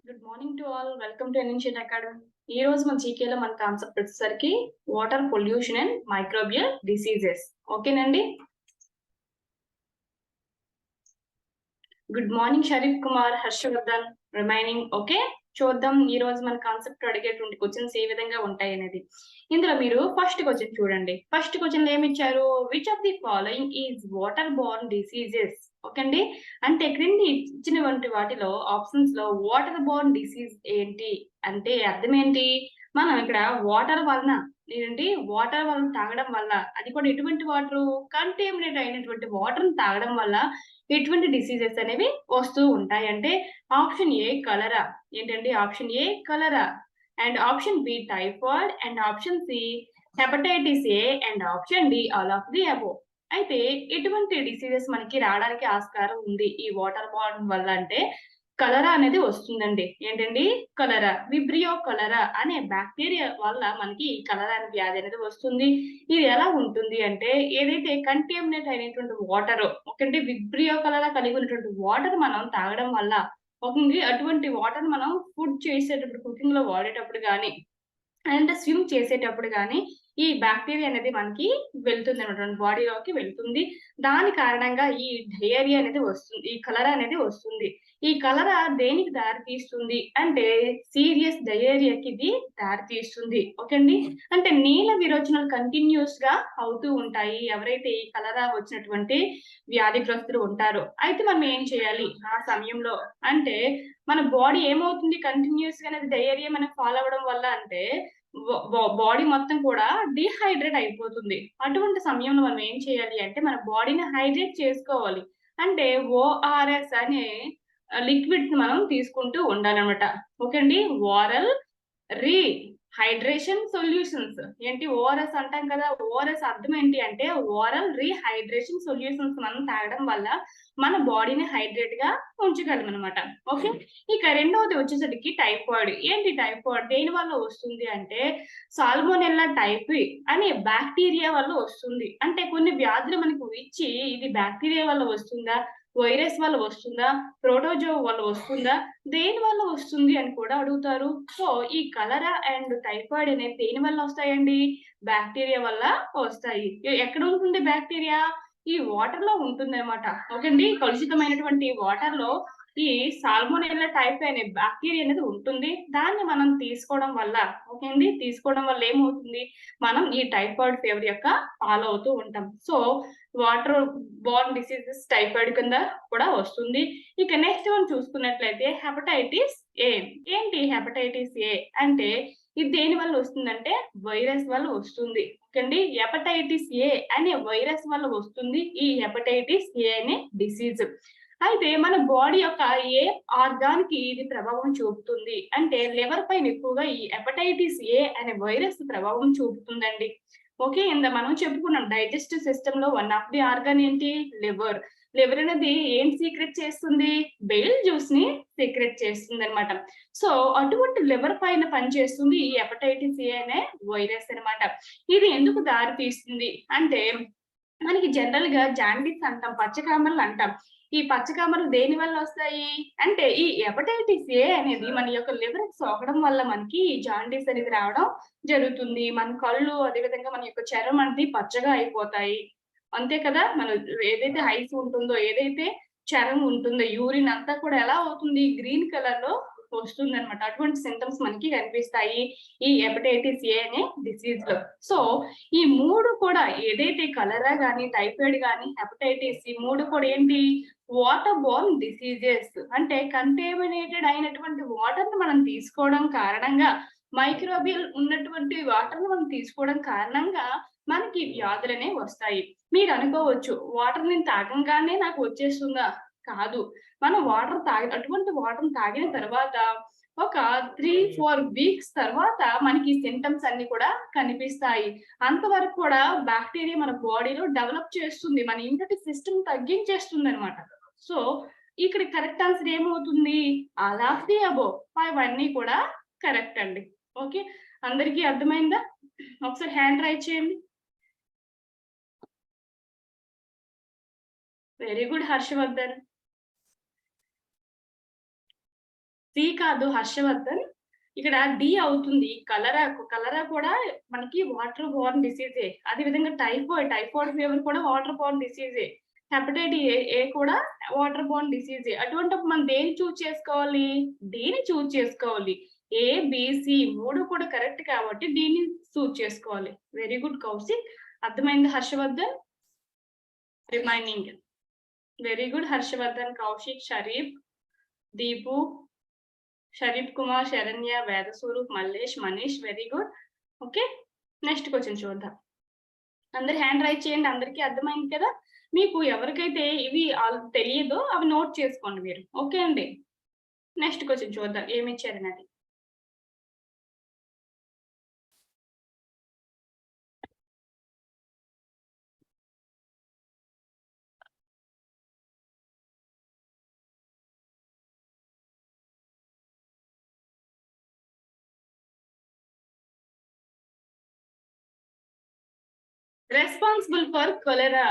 Good morning to all. Welcome to ఎన్ఎన్షియన్ academy. ఈ రోజు మన జీకేలో మన కాన్సెప్ట్ వచ్చేసరికి water pollution and microbial diseases. ఓకేనండి. Good morning Sharif Kumar, Harshavardhan remaining. Okay, చూద్దాం ఈ రోజు మన కాన్సెప్ట్ అడిగేటువంటి క్వశ్చన్స్ ఏ విధంగా ఉంటాయి అనేది. ఇందులో మీరు ఫస్ట్ క్వశ్చన్ చూడండి. ఫస్ట్ క్వశ్చన్ ఏమి ఇచ్చారు? Which of the following is water borne diseases. Okay అండి, అంటే క్రింది ఇచ్చినటువంటి వాటిలో ఆప్షన్స్ లో వాటర్ బోర్న్ డిసీజ్ ఏంటి అంటే అర్థం ఏంటి? మనం ఇక్కడ వాటర్ వలన ఏంటి, వాటర్ వలన తాగడం వల్ల, అది కూడా ఎటువంటి వాటర్, కంటామినేట్ అయినటువంటి వాటర్ తాగడం వల్ల ఎటువంటి డిసీజెస్ అనేవి వస్తూ ఉంటాయి అంటే ఆప్షన్ ఏ కలరా. ఏంటండి? Option A cholera, and option B typhoid, and option C hepatitis A, and option D all of the above. అయితే ఎటువంటి డిసీజెస్ మనకి రావడానికి ఆస్కారం ఉంది ఈ వాటర్ బార్న్ వల్ల అంటే కలరా అనేది వస్తుందండి. ఏంటండి? కలరా, విబ్రియో కలరా అనే బ్యాక్టీరియా వల్ల మనకి కలరా అనే వ్యాధి అనేది వస్తుంది. ఇది ఎలా ఉంటుంది అంటే ఏదైతే కంటామినేట్ అయినటువంటి వాటర్, ఓకేండి, విబ్రియో కలరా కలిగి ఉన్నటువంటి వాటర్ మనం తాగడం వల్ల ఓకేండి, అటువంటి వాటర్ మనం ఫుడ్ చేసేటప్పుడు, కుకింగ్ లో వాడేటప్పుడు కానీ అండ్ స్విమ్ చేసేటప్పుడు గానీ, ఈ బాక్టీరియా అనేది మనకి వెళ్తుందనమాట. మన బాడీలోకి వెళ్తుంది. దాని కారణంగా ఈ డయేరియా అనేది వస్తుంది. ఈ కలరా అనేది వస్తుంది. ఈ కలరా దేనికి దారి తీస్తుంది అంటే సీరియస్ డయేరియాకి ఇది దారి తీస్తుంది. ఓకే అండి. అంటే నీళ్ళ విరోచనాలు కంటిన్యూస్‌గా అవుతూ ఉంటాయి. ఎవరైతే ఈ కలరా వచ్చినటువంటి వ్యాధిగ్రస్తులు ఉంటారో. అయితే మనం ఏం చేయాలి ఆ సమయంలో అంటే మన బాడీ ఏమవుతుంది కంటిన్యూస్‌గా అనేది డయేరియా మనకు ఫాలో అవ్వడం వల్ల అంటే బాడీ మొత్తం కూడా డీహైడ్రేట్ అయిపోతుంది. అటువంటి సమయంలో మనం ఏం చేయాలి అంటే మన బాడీని హైడ్రేట్ చేసుకోవాలి. అంటే ఓఆర్ఎస్ అనే లిక్విడ్స్ మనం తీసుకుంటూ ఉండాలనమాట. ఓకే అండి. ఓరల్ రీ హైడ్రేషన్ సొల్యూషన్స్. ఏంటి ఓఆర్ఎస్ అంటాం కదా! ఓఆర్ఎస్ అర్థం ఏంటి అంటే ఓరల్ రీహైడ్రేషన్ సొల్యూషన్స్ మనం తాగడం వల్ల మన బాడీని హైడ్రేట్‌గా ఉంచగలమనమాట. ఓకే. ఇక రెండవది వచ్చేసరికి టైఫాయిడ్. ఏంటి టైఫాయిడ్? దేని వల్ల వస్తుంది అంటే సాల్మోనెల్లా టైఫి అనే బాక్టీరియా వల్ల వస్తుంది. అంటే కొన్ని వ్యాధులు మనకు ఇచ్చి ఇది బాక్టీరియా వల్ల వస్తుందా? వైరస్ వల్ల వస్తుందా? ప్రోటోజో వల్ల వస్తుందా? దేని వల్ల వస్తుంది అని కూడా అడుగుతారు. సో, ఈ కలరా అండ్ టైఫాయిడ్ అనేది దేని వల్ల వస్తాయండి? బాక్టీరియా వల్ల వస్తాయి. ఎక్కడ ఉంటుంది బాక్టీరియా? ఈ వాటర్‌లో ఉంటుందనమాట. ఓకే అండి. కలుషితమైనటువంటి వాటర్‌లో ఈ సాల్మోనెల్లా టైఫి అనే బాక్టీరియా అనేది ఉంటుంది. దాన్ని మనం తీసుకోవడం వల్ల ఓకే అండి. తీసుకోవడం వల్ల ఏమవుతుంది? మనం ఈ టైఫాయిడ్ ఫీవర్ యొక్క పాలవుతూ ఉంటాం. So, water borne diseases typhoid కింద కూడా వస్తుంది. ఇక నెక్స్ట్ వన్ చూసుకున్నట్లయితే హెపటైటిస్ ఏ. ఏంటి హెపటైటిస్ ఏ అంటే ఇది దేని వల్ల వస్తుందంటే వైరస్ వల్ల వస్తుంది. ఓకే అండి. హెపటైటిస్ ఏ అనే వైరస్ వల్ల వస్తుంది ఈ హెపటైటిస్ ఏ అనే డిసీజ్. అయితే మన బాడీ యొక్క ఏ ఆర్గాన్‌కి ఇది ప్రభావం చూపుతుంది అంటే లివర్ పైన ఎక్కువగా ఈ హెపటైటిస్ ఏ అనే వైరస్ ప్రభావం చూపుతుందండి. ఓకే. మనం చెప్పుకున్నాం డైజెస్టివ్ సిస్టమ్‌లో వన్ ఆఫ్ ది ఆర్గాన్ ఏంటి? లివర్. లివర్ అనేది ఏం సీక్రెట్ చేస్తుంది? బైల్ జ్యూస్‌ని సీక్రెట్ చేస్తుందనమాట. సో, అటువంటి లివర్ పైన పనిచేస్తుంది ఈ హెపటైటిస్ ఏ అనే వైరస్ అనమాట. ఇది ఎందుకు దారి తీస్తుంది అంటే మనకి జనరల్‌గా జాండీస్ అంటాం, పచ్చకామెర్లు అంటాం. ఈ పచ్చకామెర్లు దేని వల్ల వస్తాయి? అంటే ఈ హెపటైటిస్ ఏ అనేది మన యొక్క లివర్‌కి సోకడం వల్ల మనకి ఈ జాండీస్ అనేది రావడం జరుగుతుంది. మన కళ్ళు అదే విధంగా మన యొక్క చర్మం అనేది పచ్చగా అయిపోతాయి. అంతే కదా! మనం ఏదైతే ఐస్ ఉంటుందో, ఏదైతే చర్మం ఉంటుందో, యూరిన్ అంతా కూడా ఎలా అవుతుంది? గ్రీన్ కలర్‌లో వస్తుందనమాట. అటువంటి సింప్టమ్స్ మనకి కనిపిస్తాయి. ఈ హెపటైటిస్ ఏ అనే డిసీజ్‌లో. సో, ఈ 3 కూడా ఏదైతే కలరా గాని, టైఫాయిడ్ గాని, హెపటైటిస్ ఈ 3 కూడా ఏంటి? Water borne diseases. అంటే కంటామినేటెడ్ అయినటువంటి వాటర్‌ని మనం తీసుకోవడం కారణంగా మైక్రోబియల్ ఉన్నటువంటి వాటర్‌ని మనం తీసుకోవడం కారణంగా మనకి వ్యాధులనేవి వస్తాయి. మీరనుకోవచ్చు వాటర్ నేను తాగంగానే నాకు వచ్చేస్తుందా? కాదు. మనం అటువంటి వాటర్‌ని తాగిన తర్వాత ఒక 3, 4 వీక్స్ తర్వాత మనకి ఈ సింప్టమ్స్ అన్నీ కూడా కనిపిస్తాయి. అంతవరకు కూడా బాక్టీరియా మన బాడీలో డెవలప్ చేస్తుంది. మన ఇమ్యూనిటీ సిస్టమ్ తగ్గించేస్తుందనమాట. సో, ఇక్కడ కరెక్ట్ ఆన్సర్ ఏమవుతుంది? All of the above. అవన్నీ కూడా కరెక్ట్ అండి. ఓకే. అందరికీ అర్థమైందా? ఒకసారి హ్యాండ్ రైజ్ చేయండి. Very good Harshavardhan. సి కాదు హర్షవర్ధన్. ఇక్కడ డి అవుతుంది. కలరా కూడా మనకి వాటర్ బోర్న్ డిసీజే. అదే విధంగా టైఫాయిడ్ ఫీవర్ కూడా వాటర్ బోర్న్ డిసీజే. హెపటైటిస్ ఏ కూడా వాటర్ బోర్న్ డిసీజే. అటువంటప్పుడు మనం దేన్ని చూజ్ చేసుకోవాలి? డీని చూజ్ చేసుకోవాలి. ఏ, బి, సి 3 కూడా కరెక్ట్ కాబట్టి డీని చూజ్ చేసుకోవాలి. Very good Kaushik. అర్థమైంది Harshavardhan? Remaining. Very good Harshavardhan, Kaushik, Sharif, Deepu, Sharif Kumar, Saranya, Vedaswaroop, Mallesh, Manish. Very good. Okay, next question చూద్దాం. అందరు హ్యాండ్ రైజ్ చేయండి. అందరికీ అర్థమైంది కదా? మీకు ఎవరికైతే ఇవి తెలియదో అవి నోట్ చేసుకోండి మీరు. ఓకే అండి. నెక్స్ట్ క్వశ్చన్ చూద్దాం ఏమి ఇచ్చారన్నది. రెస్పాన్సిబుల్ ఫర్ కొలెరా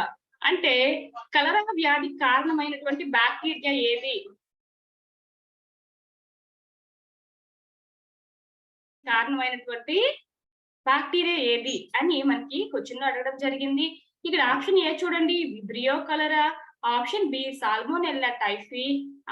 అంటే కలరా వ్యాధి కారణమైనటువంటి బ్యాక్టీరియా ఏది? కారణమైనటువంటి బ్యాక్టీరియా ఏది అని మనకి క్వశ్చన్ లో అడగడం జరిగింది. ఇక్కడ ఆప్షన్ ఏ చూడండి, vibrio cholera. Option B salmonella typhi.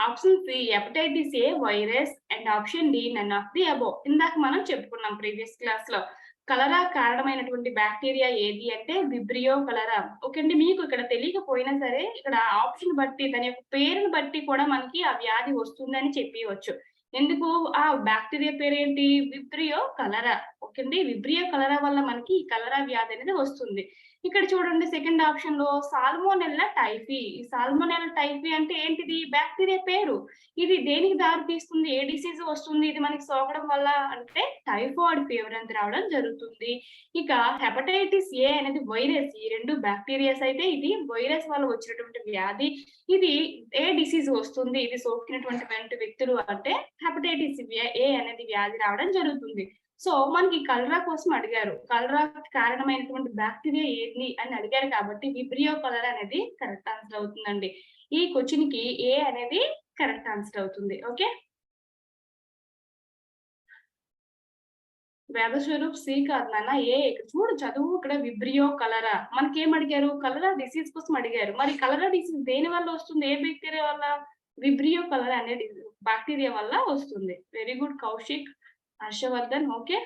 Option C hepatitis A virus. And option D none of the above. ఇందాక మనం చెప్పుకున్నాం ప్రీవియస్ క్లాస్ లో. కలరా కారణమైనటువంటి బ్యాక్టీరియా ఏది అంటే విబ్రియో కలరా. ఓకే అండి. మీకు ఇక్కడ తెలియకపోయినా సరే ఇక్కడ ఆప్షన్ బట్టి దాని యొక్క పేరును బట్టి కూడా మనకి ఆ వ్యాధి వస్తుందని చెప్పవచ్చు. ఎందుకు? ఆ బ్యాక్టీరియా పేరేంటి? విబ్రియో కలరా. ఓకే అండి. విబ్రియో కలరా వల్ల మనకి ఈ కలరా వ్యాధి అనేది వస్తుంది. ఇక్కడ చూడండి సెకండ్ ఆప్షన్ లో సాల్మోనెల్లా టైఫీ. ఈ సాల్మోనెల్లా టైఫీ అంటే ఏంటిది? బ్యాక్టీరియా పేరు. ఇది దేనికి దారి తీస్తుంది? ఏ డిసీజ్ వస్తుంది ఇది మనకి సోకడం వల్ల అంటే టైఫాయిడ్ ఫీవర్ అనేది రావడం జరుగుతుంది. ఇక హెపటైటిస్ ఏ అనేది వైరస్. ఈ రెండు బ్యాక్టీరియాస్ అయితే ఇది వైరస్ వల్ల వచ్చినటువంటి వ్యాధి. ఇది ఏ డిసీజ్ వస్తుంది? ఇది సోకినటువంటి వ్యక్తులు అంటే హెపటైటిస్ ఏ అనేది వ్యాధి రావడం జరుగుతుంది. సో మనకి కలరా కోసం అడిగారు. కలరా కారణమైనటువంటి బ్యాక్టీరియా ఏది అని అడిగారు కాబట్టి విబ్రియో కలరా అనేది కరెక్ట్ ఆన్సర్ అవుతుందండి. ఈ క్వశ్చన్ కి ఏ అనేది కరెక్ట్ ఆన్సర్ అవుతుంది. ఓకే. వేదస్వరూప్ సి కాదు నాన్న, ఏ. చూడు చదువు ఇక్కడ విబ్రియో కలరా. మనకేం అడిగారు? కలరా డిసీజ్ కోసం అడిగారు. మరి కలరా డిసీజ్ దేని వల్ల వస్తుంది? ఏ బ్యాక్టీరియా వల్ల? విబ్రియో కలరా అనే బ్యాక్టీరియా వల్ల వస్తుంది. Very good Kaushik, Harshavardhan. Okay,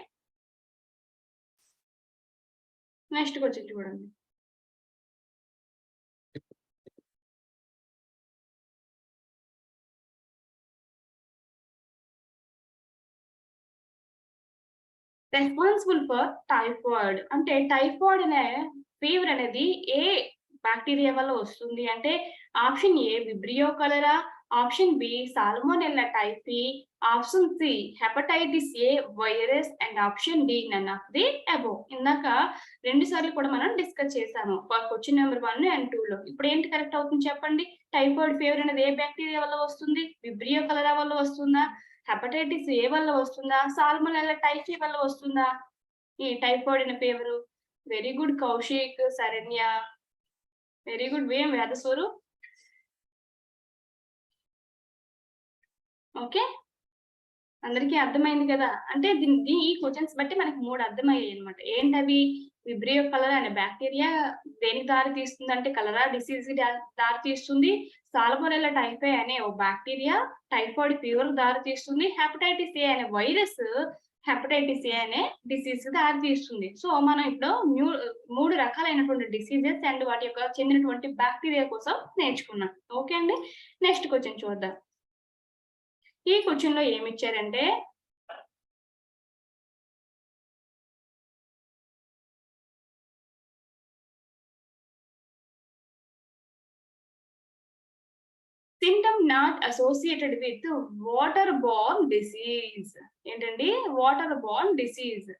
next question చూడండి. రెస్పాన్సిబుల్ ఫర్ టైఫాయిడ్ అంటే టైఫాయిడ్ అనే ఫీవర్ అనేది ఏ బ్యాక్టీరియా వల్ల వస్తుంది అంటే option A vibrio cholera. Option B salmonella typhi. Option C hepatitis A virus. And option D none of the above. ఇందాక 2 సార్లు కూడా మనం డిస్కస్ చేసాము క్వశ్చన్ నెంబర్ 1 అండ్ 2 లో. ఇప్పుడు ఏంటి కరెక్ట్ అవుతుంది చెప్పండి? టైఫాయిడ్ ఫీవర్ అనేది ఏ బ్యాక్టీరియా వల్ల వస్తుంది? విబ్రియో కలరా వల్ల వస్తుందా? హెపటైటిస్ ఏ వల్ల వస్తుందా? సాల్మోనెల్లా టైఫీ వల్ల వస్తుందా ఈ టైఫాయిడ్ అనే fever? Very good Kaushik, Saranya. Very good Vedaswaroop. Okay, అందరికీ అర్థమైంది కదా? అంటే ఈ క్వశ్చన్స్ బట్టి మనకి 3 అర్థమయ్యాయి అనమాట. ఏంటవి? విబ్రియో కలరా అనే బ్యాక్టీరియా దేనికి దారి తీస్తుంది అంటే కలరా డిసీజ్ దారి తీస్తుంది. సాల్మోనెల్లా టైఫీ అనే ఓ బ్యాక్టీరియా టైఫాయిడ్ ఫీవర్ దారి తీస్తుంది. హెపటైటిస్ ఏ అనే వైరస్ హెపటైటిస్ ఏ అనే డిసీజ్ దారి తీస్తుంది. సో మనం ఇప్పుడు 3 రకాలైనటువంటి డిసీజెస్ అండ్ వాటి యొక్క చెందినటువంటి బ్యాక్టీరియా కోసం నేర్చుకున్నాం. ఓకే అండి. నెక్స్ట్ క్వశ్చన్ చూద్దాం. ఈ క్వశ్చన్ లో ఏమి ఇచ్చారంటే symptom not associated with waterborne disease. ఏంటండి? waterborne disease.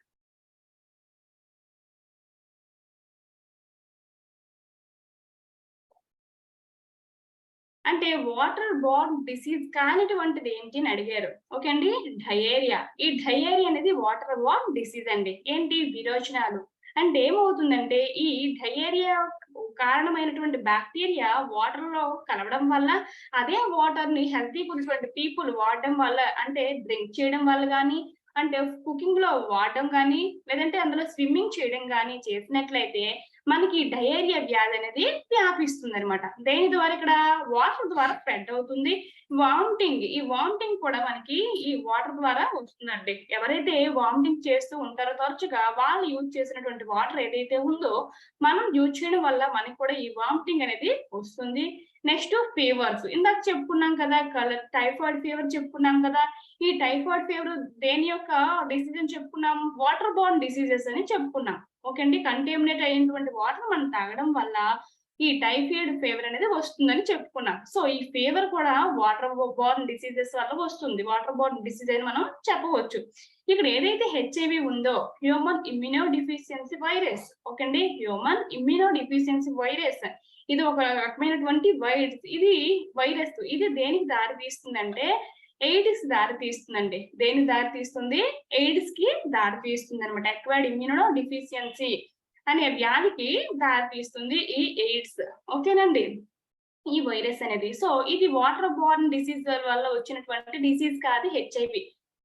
అంటే వాటర్ బోర్న్ డిసీజ్ కానిటువంటిది ఏంటి అని అడిగారు. ఓకే అండి. డయేరియా. ఈ డయేరియా అనేది వాటర్ బోర్న్ డిసీజ్ అండి. ఏంటి? విరోచనాలు. అంటే ఏమవుతుందంటే ఈ డయేరియా కారణమైనటువంటి బ్యాక్టీరియా వాటర్ లో కలవడం వల్ల అదే వాటర్ ని హెల్తీ ఉన్నటువంటి పీపుల్ వాడడం వల్ల అంటే డ్రింక్ చేయడం వల్ల కానీ అంటే కుకింగ్ లో వాడడం కానీ లేదంటే అందులో స్విమ్మింగ్ చేయడం కానీ చేసినట్లయితే మనకి డయేరియా వ్యాధి అనేది వ్యాపిస్తుంది అనమాట. దేని ద్వారా ఇక్కడ వాటర్ ద్వారా స్ప్రెడ్ అవుతుంది. ఈ వామిటింగ్ కూడా మనకి ఈ వాటర్ ద్వారా వస్తుందండి. ఎవరైతే వామిటింగ్ చేస్తూ ఉంటారో తరచుగా వాళ్ళు యూజ్ చేసినటువంటి వాటర్ ఏదైతే ఉందో మనం యూజ్ చేయడం వల్ల మనకి కూడా ఈ వామిటింగ్ అనేది వస్తుంది. నెక్స్ట్ ఫీవర్స్ ఇందాక చెప్పుకున్నాం కదా, టైఫాయిడ్ ఫీవర్ చెప్పుకున్నాం కదా. ఈ టైఫాయిడ్ ఫీవర్ దేని యొక్క డిసీజ్ అని చెప్పుకున్నాం, వాటర్ బోర్న్ డిసీజెస్ అని చెప్పుకున్నాం. ఓకే అండి, కంటామినేట్ అయినటువంటి వాటర్ మనం తాగడం వల్ల ఈ టైఫాయిడ్ ఫీవర్ అనేది వస్తుందని చెప్పుకున్నాం. సో ఈ ఫీవర్ కూడా వాటర్ బోర్న్ డిసీజెస్ వల్ల వస్తుంది. వాటర్ బోర్న్ డిసీజ్ అని మనం చెప్పవచ్చు. ఇక్కడ ఏదైతే హెచ్ఐవి ఉందో human immuno deficiency virus. Okay అండి, హ్యూమన్ ఇమ్యూనో డిఫిషియన్సీ వైరస్ ఇది ఒక రకమైనటువంటి వైరస్. ఇది దేనికి దారి తీస్తుందంటే ఎయిడ్స్ దారి తీస్తుందండి. దేని దారి తీస్తుంది? ఎయిడ్స్ కి దారి తీస్తుంది అనమాట. అక్వైర్డ్ ఇమ్యూనో డిఫిషియన్సీ అనే వ్యాధికి దారి తీస్తుంది ఈ ఎయిడ్స్. ఓకేనండి, ఈ వైరస్ అనేది. సో ఇది వాటర్ బోర్న్ డిసీజ్ వల్ల వచ్చినటువంటి డిసీజ్ కాదు హెచ్ఐవి.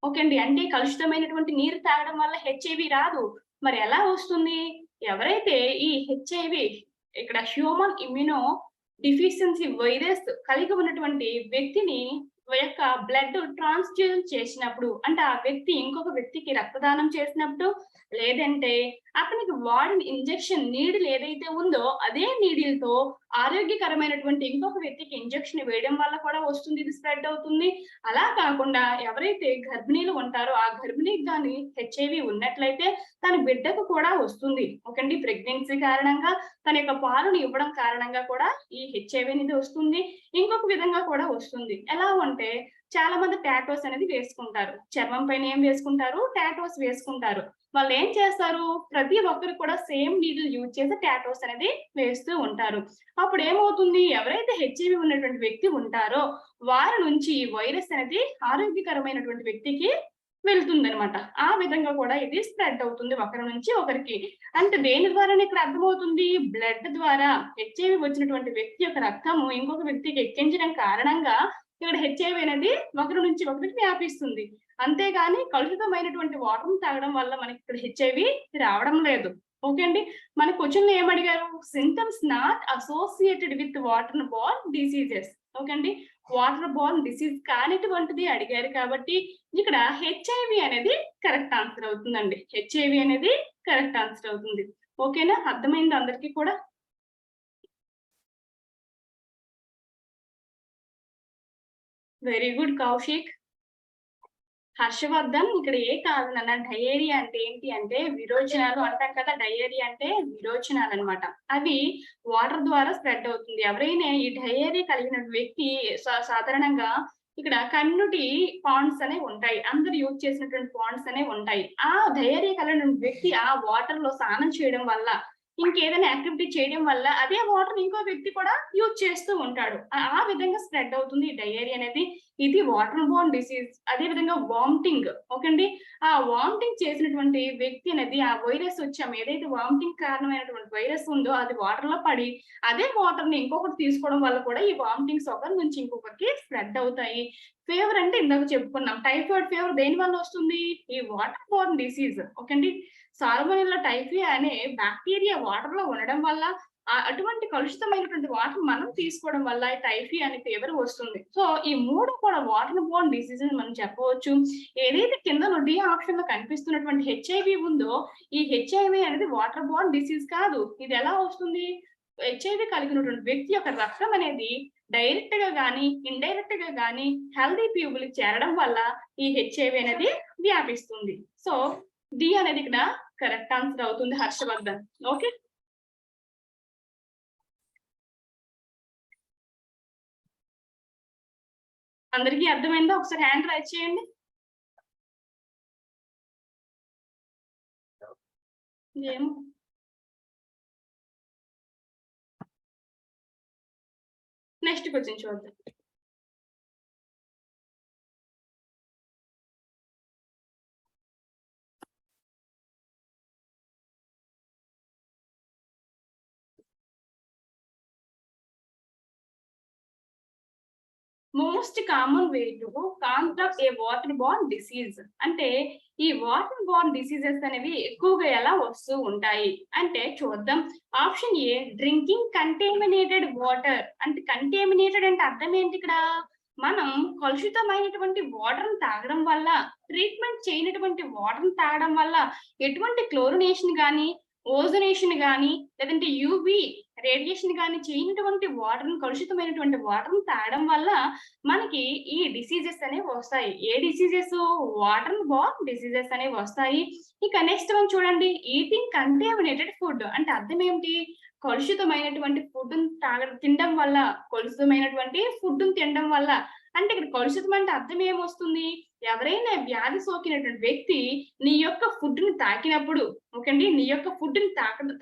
ఓకే అండి, అంటే కలుషితమైనటువంటి నీరు తాగడం వల్ల హెచ్ఐవి రాదు. మరి ఎలా వస్తుంది? ఎవరైతే ఈ హెచ్ఐవి ఇక్కడ హ్యూమన్ ఇమ్యూనో డిఫిషియన్సీ వైరస్ కలిగి ఉన్నటువంటి వ్యక్తిని యొక్క బ్లడ్ ట్రాన్స్ఫ్యూజన్ చేసినప్పుడు, అంటే ఆ వ్యక్తి ఇంకొక వ్యక్తికి రక్తదానం చేసినప్పుడు, లేదంటే అతనికి వాడిన ఇంజెక్షన్ నీడిల్ ఏదైతే ఉందో అదే నీడిల్ తో ఆరోగ్యకరమైనటువంటి ఇంకొక వ్యక్తికి ఇంజెక్షన్ వేయడం వల్ల కూడా వస్తుంది, ఇది స్ప్రెడ్ అవుతుంది. అలా కాకుండా ఎవరైతే గర్భిణీలు ఉంటారో ఆ గర్భిణీకి కానీ హెచ్ఐవి ఉన్నట్లయితే తన బిడ్డకు కూడా వస్తుంది. ఓకండి, ప్రెగ్నెన్సీ కారణంగా తన యొక్క పాలను ఇవ్వడం కారణంగా కూడా ఈ హెచ్ఐవి అనేది వస్తుంది. ఇంకొక విధంగా కూడా వస్తుంది. ఎలా అంటే చాలా మంది టాటోస్ అనేది వేసుకుంటారు. చర్మం పైన ఏం వేసుకుంటారు? టాటోస్ వేసుకుంటారు. వాళ్ళు ఏం చేస్తారు? ప్రతి ఒక్కరు కూడా సేమ్ నీడిల్ యూజ్ చేసి టాటోస్ అనేది వేస్తూ ఉంటారు. అప్పుడు ఏమవుతుంది? ఎవరైతే హెచ్ఐవి ఉన్నటువంటి వ్యక్తి ఉంటారో వారి నుంచి ఈ వైరస్ అనేది ఆరోగ్యకరమైనటువంటి వ్యక్తికి వెళ్తుందనమాట. ఆ విధంగా కూడా ఇది స్ప్రెడ్ అవుతుంది ఒకరి నుంచి ఒకరికి. అంటే దేని ద్వారానే ఇక్కడ అర్థమవుతుంది? బ్లడ్ ద్వారా హెచ్ఐవి వచ్చినటువంటి వ్యక్తి యొక్క రక్తము ఇంకొక వ్యక్తికి ఎక్కించడం కారణంగా ఇక్కడ హెచ్ఐవి అనేది ఒకరి నుంచి ఒకరికి వ్యాపిస్తుంది. అంతేగాని కలుషితమైనటువంటి వాటర్ తాగడం వల్ల మనకి ఇక్కడ హెచ్ఐవి రావడం లేదు. ఓకే అండి, మన క్వశ్చన్ లో ఏమడిగారు? Symptoms not associated with water borne diseases. Okay అండి, వాటర్ బోర్న్ డిసీజ్ కానిటువంటిది అడిగారు కాబట్టి ఇక్కడ హెచ్ఐవి అనేది కరెక్ట్ ఆన్సర్ అవుతుందండి. హెచ్ఐవి అనేది కరెక్ట్ ఆన్సర్ అవుతుంది. ఓకేనా, అర్థమైంది అందరికీ కూడా? Very good Kaushik. హర్షవర్ధన్, ఇక్కడ ఏ కాదు నాన్న, డయేరియా అంటే ఏంటి అంటే విరోచనాలు అంటాం కదా. డయేరియా అంటే విరోచనాలు అనమాట. అవి వాటర్ ద్వారా స్ప్రెడ్ అవుతుంది. ఎవరైనా ఈ డయేరియా కలిగిన వ్యక్తి సాధారణంగా ఇక్కడ కమ్యూనిటీ పాండ్స్ అనేవి ఉంటాయి. అందరు యూజ్ చేసినటువంటి పాండ్స్ అనేవి ఉంటాయి. ఆ డయేరియా కలిగిన వ్యక్తి ఆ వాటర్ లో స్నానం చేయడం వల్ల ఇంకేదైనా యాక్టివిటీ చేయడం వల్ల అదే వాటర్ ఇంకో వ్యక్తి కూడా యూజ్ చేస్తూ ఉంటాడు. ఆ విధంగా స్ప్రెడ్ అవుతుంది ఈ డయేరియా అనేది. ఇది వాటర్ బోర్న్ డిసీజ్. అదే విధంగా వామిటింగ్. ఓకే అండి, ఆ వామిటింగ్ చేసినటువంటి వ్యక్తి అనేది ఆ వైరస్ వచ్చాము ఏదైతే వామిటింగ్ కారణమైనటువంటి వైరస్ ఉందో అది వాటర్ లో పడి అదే వాటర్ ని ఇంకొకటి తీసుకోవడం వల్ల కూడా ఈ వామిటింగ్స్ ఒకరి నుంచి ఇంకొకరికి స్ప్రెడ్ అవుతాయి. ఫీవర్ అంటే ఇందాక చెప్పుకున్నాం. టైఫాయిడ్ ఫీవర్ దేని వల్ల వస్తుంది? ఈ వాటర్ బోర్న్ డిసీజ్. ఓకే అండి, సాల్మోనెల్లా టైఫీ అనే బ్యాక్టీరియా వాటర్ లో ఉండడం వల్ల అటువంటి కలుషితమైనటువంటి వాటర్ మనం తీసుకోవడం వల్ల టైఫీ అనే ఫీవర్ వస్తుంది. సో ఈ మూడు కూడా వాటర్ బోర్న్ డిసీజ్ అని మనం చెప్పవచ్చు. ఏదైతే కింద డి ఆప్షన్ లో కనిపిస్తున్నటువంటి హెచ్ఐవి ఉందో ఈ హెచ్ఐవి అనేది వాటర్ బోర్న్ డిసీజ్ కాదు. ఇది ఎలా వస్తుంది? హెచ్ఐవి కలిగినటువంటి వ్యక్తి యొక్క రక్తం అనేది డైరెక్ట్ గా గానీ ఇండైరెక్ట్ గా గానీ హెల్దీ పీపుల్ చేరడం వల్ల ఈ హెచ్ఐవి అనేది వ్యాపిస్తుంది. సో డి అనేది ఇక్కడ కరెక్ట్ ఆన్సర్ అవుతుంది హర్షవర్ధన్. ఓకే, అందరికీ అర్థమైందా? ఒకసారి హ్యాండ్ రైజ్ చేయండి. ఏమో నెక్స్ట్ క్వశ్చన్ చూద్దాం. Most common way to contract A water borne disease. అంటే ఈ వాటర్ బోర్న్ డిసీజెస్ అనేవి ఎక్కువగా ఎలా వస్తూ ఉంటాయి అంటే చూద్దాం. Option A drinking contaminated water. అంటే కంటామినేటెడ్ అంటే అర్థం ఏంటి ఇక్కడ? మనం కలుషితమైనటువంటి వాటర్ తాగడం వల్ల, ట్రీట్మెంట్ చేయనటువంటి వాటర్ తాగడం వల్ల ఎటువంటి క్లోరినేషన్ కానీ, ఓజోనేషన్ కానీ, లేదంటే యూవి రేడియేషన్ కానీ చేయనటువంటి వాటర్, కలుషితమైనటువంటి వాటర్ తాగడం వల్ల మనకి ఈ డిసీజెస్ అనేవి వస్తాయి. ఏ డిసీజెస్? వాటర్ బోర్న్ డిసీజెస్ అనేవి వస్తాయి. ఇక నెక్స్ట్ వన్ చూడండి, ఈటింగ్ కంటామినేటెడ్ ఫుడ్. అంటే అర్థం ఏమిటి? కలుషితమైనటువంటి ఫుడ్ తినడం వల్ల, కలుషితమైనటువంటి ఫుడ్ తినడం వల్ల. అంటే ఇక్కడ కలుషితం అంటే అర్థం ఏమొస్తుంది? ఎవరైనా వ్యాధి సోకినటువంటి వ్యక్తి నీ యొక్క ఫుడ్ ని తాకినప్పుడు, ఓకే అండి, నీ యొక్క ఫుడ్ ని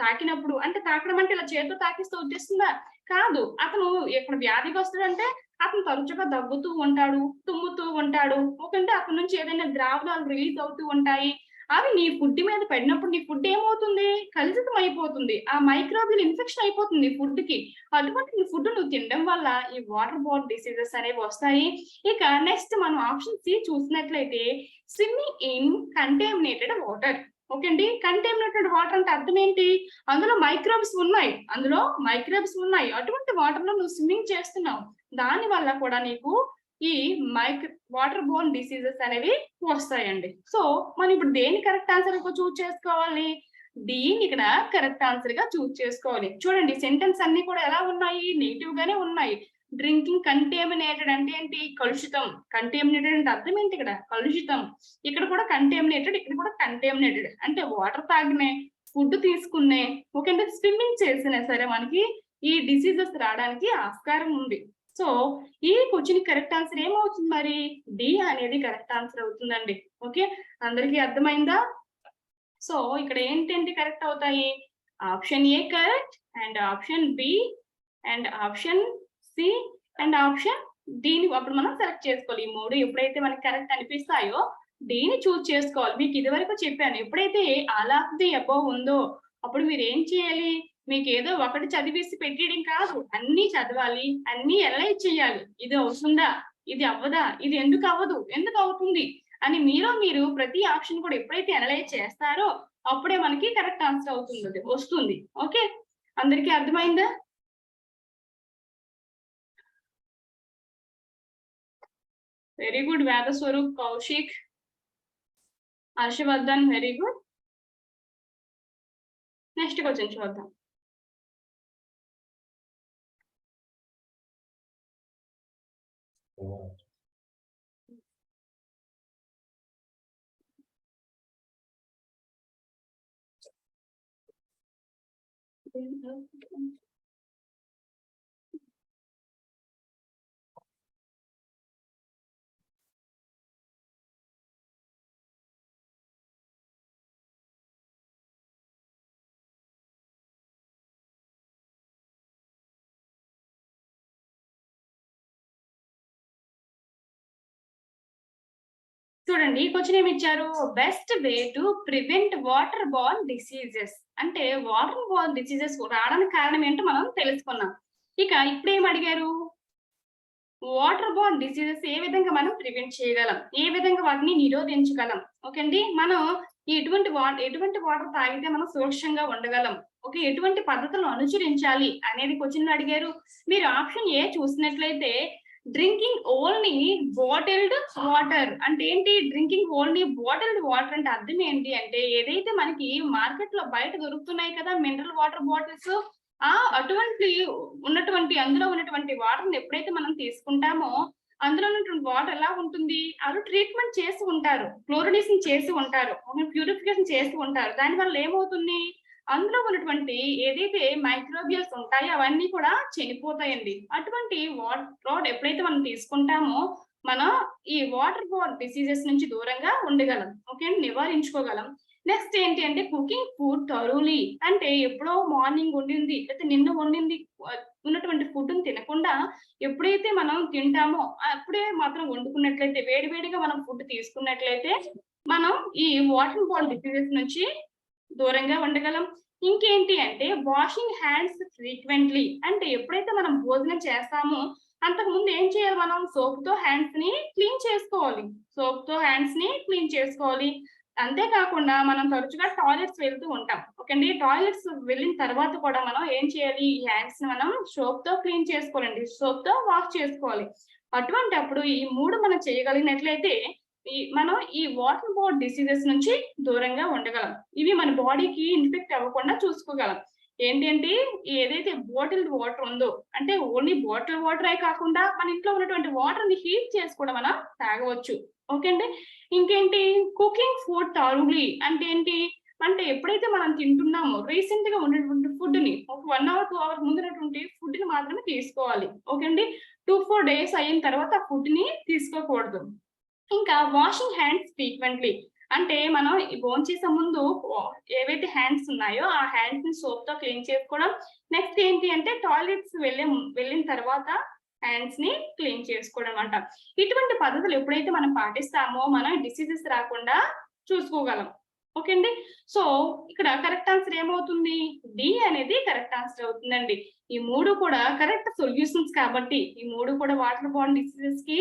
తాకినప్పుడు, అంటే తాకడం అంటే ఇలా చేతితో తాకిస్తూ వచ్చేస్తుందా? కాదు. అతను ఇక్కడ వ్యాధిగ్రస్తుడు అంటే అతను తరచుగా దగ్గుతూ ఉంటాడు, తుమ్ముతూ ఉంటాడు, ఓకేంటే అతని నుంచి ఏదైనా ద్రావణాలు రిలీజ్ అవుతూ ఉంటాయి. అవి నీ ఫుడ్ మీద పడినప్పుడు నీ ఫుడ్ ఏమవుతుంది? కలుషితం అయిపోతుంది. ఆ మైక్రోబియల్ ఇన్ఫెక్షన్ అయిపోతుంది ఫుడ్ కి. అటువంటి ఫుడ్ నువ్వు తినడం వల్ల ఈ వాటర్ బోర్న్ డిసీజెస్ అనేవి వస్తాయి. ఇక నెక్స్ట్ మనం ఆప్షన్ సి చూసినట్లయితే swimming in contaminated water. Okay అండి, కంటామినేటెడ్ వాటర్ అంటే అర్థం ఏంటి? అందులో మైక్రోబ్స్ ఉన్నాయి. అటువంటి వాటర్ లో నువ్వు స్విమ్మింగ్ చేస్తున్నావు. దాని వల్ల కూడా నీకు ఈ వాటర్ బోర్న్ డిసీజెస్ అనేవి వస్తాయండి. సో మనం ఇప్పుడు దేని కరెక్ట్ ఆన్సర్ చూజ్ చేసుకోవాలి? దీన్ని ఇక్కడ కరెక్ట్ ఆన్సర్ గా చూజ్ చేసుకోవాలి. చూడండి, సెంటెన్స్ అన్ని కూడా ఎలా ఉన్నాయి? నెగిటివ్ గానే ఉన్నాయి. డ్రింకింగ్ కంటామినేటెడ్ అంటే ఏంటి? కలుషితం. కంటామినేటెడ్ అంటే అర్థం ఏంటి? ఇక్కడ కలుషితం. ఇక్కడ కూడా కంటామినేటెడ్, ఇక్కడ కూడా కంటామినేటెడ్. అంటే వాటర్ తాగినే, ఫుడ్ తీసుకునే, ఓకే అంటే స్విమ్మింగ్ చేసినా సరే మనకి ఈ డిసీజెస్ రావడానికి ఆస్కారం ఉంది. సో ఈ క్వశ్చన్ కరెక్ట్ ఆన్సర్ ఏమవుతుంది మరి? డి అనేది కరెక్ట్ ఆన్సర్ అవుతుందండి. ఓకే, అందరికీ అర్థమైందా? సో ఇక్కడ ఏంటంటే కరెక్ట్ అవుతాయి? Option A correct, and option B, and option C, and option డిని అప్పుడు మనం సెలెక్ట్ చేసుకోవాలి. ఈ మూడు ఎప్పుడైతే మనకి కరెక్ట్ అనిపిస్తాయో దీన్ని చూజ్ చేసుకోవాలి. మీకు ఇది వరకు చెప్పాను, ఎప్పుడైతే ఆల్ ఆఫ్ ది అబోవ్ ఉందో అప్పుడు మీరు ఏం చేయాలి? మీకు ఏదో ఒకటి చదివేసి పెట్టేయడం కాదు, అన్ని చదవాలి, అన్ని అనలైజ్ చేయాలి. ఇది అవుతుందా, ఇది అవ్వదా, ఇది ఎందుకు అవ్వదు, ఎందుకు అవుతుంది అని మీరు ప్రతి ఆప్షన్ కూడా ఎప్పుడైతే అనలైజ్ చేస్తారో అప్పుడే మనకి కరెక్ట్ ఆన్సర్ అవుతుంది, వస్తుంది. ఓకే, అందరికీ అర్థమైందా? Very good Veda Swaroop, Kaushik, Harshavardhan, very good. Next question చూద్దాం. చూడండి, ఈ క్వశ్చన్ ఏమి ఇచ్చారు? Best way to prevent water borne diseases. అంటే వాటర్ బోర్న్ డిసీజెస్ రావడానికి కారణం ఏంటో మనం తెలుసుకున్నాం. ఇక ఇప్పుడు ఏం అడిగారు? వాటర్ బోర్న్ డిసీజెస్ ఏ విధంగా మనం ప్రివెంట్ చేయగలం, ఏ విధంగా వాటిని నిరోధించగలం. ఓకే అండి, మనం ఎటువంటి వాటర్ తాగితే మనం సురక్షంగా ఉండగలం, ఓకే, ఎటువంటి పద్ధతులను అనుసరించాలి అనేది క్వశ్చన్ అడిగారు. మీరు ఆప్షన్ ఏ చూసినట్లయితే డ్రింకింగ్ ఓన్లీ బాటిల్డ్ వాటర్. అంటే ఏంటి? డ్రింకింగ్ ఓన్లీ బాటిల్డ్ వాటర్ అంటే అర్థం ఏంటి అంటే ఏదైతే మనకి మార్కెట్ లో బయట దొరుకుతున్నాయి కదా మినరల్ వాటర్ బాటిల్స్, అందులో ఉన్నటువంటి వాటర్ ఎప్పుడైతే మనం తీసుకుంటామో అందులో ఉన్నటువంటి వాటర్ ఎలా ఉంటుంది? అది ట్రీట్మెంట్ చేసి ఉంటారు, క్లోరినేషన్ చేసి ఉంటారు, ప్యూరిఫికేషన్ చేసి ఉంటారు. దానివల్ల ఏమవుతుంది? అందులో ఉన్నటువంటి ఏదైతే మైక్రోబియల్స్ ఉంటాయో అవన్నీ కూడా చనిపోతాయండి. అటువంటి వాటర్ ఎప్పుడైతే మనం తీసుకుంటామో మనం ఈ వాటర్ బోర్న్ డిసీజెస్ నుంచి దూరంగా ఉండగలం, ఓకే, నివారించుకోగలం. నెక్స్ట్ ఏంటి అంటే కుకింగ్ ఫుడ్ థరోలీ. అంటే ఎప్పుడో మార్నింగ్ వండింది లేకపోతే నిన్న వండింది ఉన్నటువంటి ఫుడ్ తినకుండా ఎప్పుడైతే మనం తింటామో అప్పుడే మాత్రం వండుకున్నట్లయితే, వేడివేడిగా మనం ఫుడ్ తీసుకున్నట్లయితే మనం ఈ వాటర్ బోర్న్ డిసీజెస్ నుంచి దూరంగా ఉండగలం. ఇంకేంటి అంటే వాషింగ్ హ్యాండ్స్ ఫ్రీక్వెంట్లీ. అంటే ఎప్పుడైతే మనం భోజనం చేస్తామో అంతకు ముందు ఏం చేయాలి, మనం సోప్ తో హ్యాండ్స్ ని క్లీన్ చేసుకోవాలి. సోప్ తో హ్యాండ్స్ ని క్లీన్ చేసుకోవాలి. అంతేకాకుండా మనం తరచుగా టాయిలెట్స్ వెళ్తూ ఉంటాం. ఓకే అండి. టాయిలెట్స్ వెళ్ళిన తర్వాత కూడా మనం ఏం చేయాలి, ఈ హ్యాండ్స్ ని మనం సోప్ తో క్లీన్ చేసుకోవాలండి. సోప్ తో వాష్ చేసుకోవాలి. అటువంటప్పుడు ఈ 3 మనం చేయగలిగినట్లయితే మనం ఈ వాటర్ బోర్న్ డిసీజెస్ నుంచి దూరంగా ఉండగలం. ఇవి మన బాడీకి ఇన్ఫెక్ట్ అవ్వకుండా చూసుకోగలం. ఏంటంటే ఏదైతే బాటిల్డ్ వాటర్ ఉందో, అంటే ఓన్లీ బాటిల్ వాటరే కాకుండా మన ఇంట్లో ఉన్నటువంటి వాటర్ ని హీట్ చేసి కూడా మనం తాగవచ్చు. ఓకే అండి. ఇంకేంటి, కుకింగ్ ఫుడ్ థారోలీ అంటే ఏంటి, అంటే ఎప్పుడైతే మనం తింటున్నామో రీసెంట్ గా ఉన్నటువంటి ఫుడ్ ని ఒక 1 అవర్ 2 అవర్ ముందున్నటువంటి ఫుడ్ ని మాత్రమే తీసుకోవాలి. ఓకే అండి. 2-4 డేస్ అయిన తర్వాత ఆ ఫుడ్ ని తీసుకోకూడదు. ఇంకా వాషింగ్ హ్యాండ్స్ ఫ్రీక్వెంట్లీ అంటే మనం ఈ భోంచేసే ముందు ఏవైతే హ్యాండ్స్ ఉన్నాయో ఆ హ్యాండ్స్ ని సోప్ తో క్లీన్ చేసుకోవడం. నెక్స్ట్ ఏంటి అంటే టాయిలెట్స్ వెళ్ళిన తర్వాత హ్యాండ్స్ ని క్లీన్ చేసుకోవడం అంట. ఇటువంటి పద్ధతులు ఎప్పుడైతే మనం పాటిస్తామో మనం డిసీజెస్ రాకుండా చూసుకోగలం. ఓకే అండి. సో ఇక్కడ కరెక్ట్ ఆన్సర్ ఏమవుతుంది, డి అనేది కరెక్ట్ ఆన్సర్ అవుతుందండి. ఈ 3 కూడా కరెక్ట్ సొల్యూషన్స్ కాబట్టి, ఈ 3 కూడా వాటర్ బోర్న్ డిసీజెస్ కి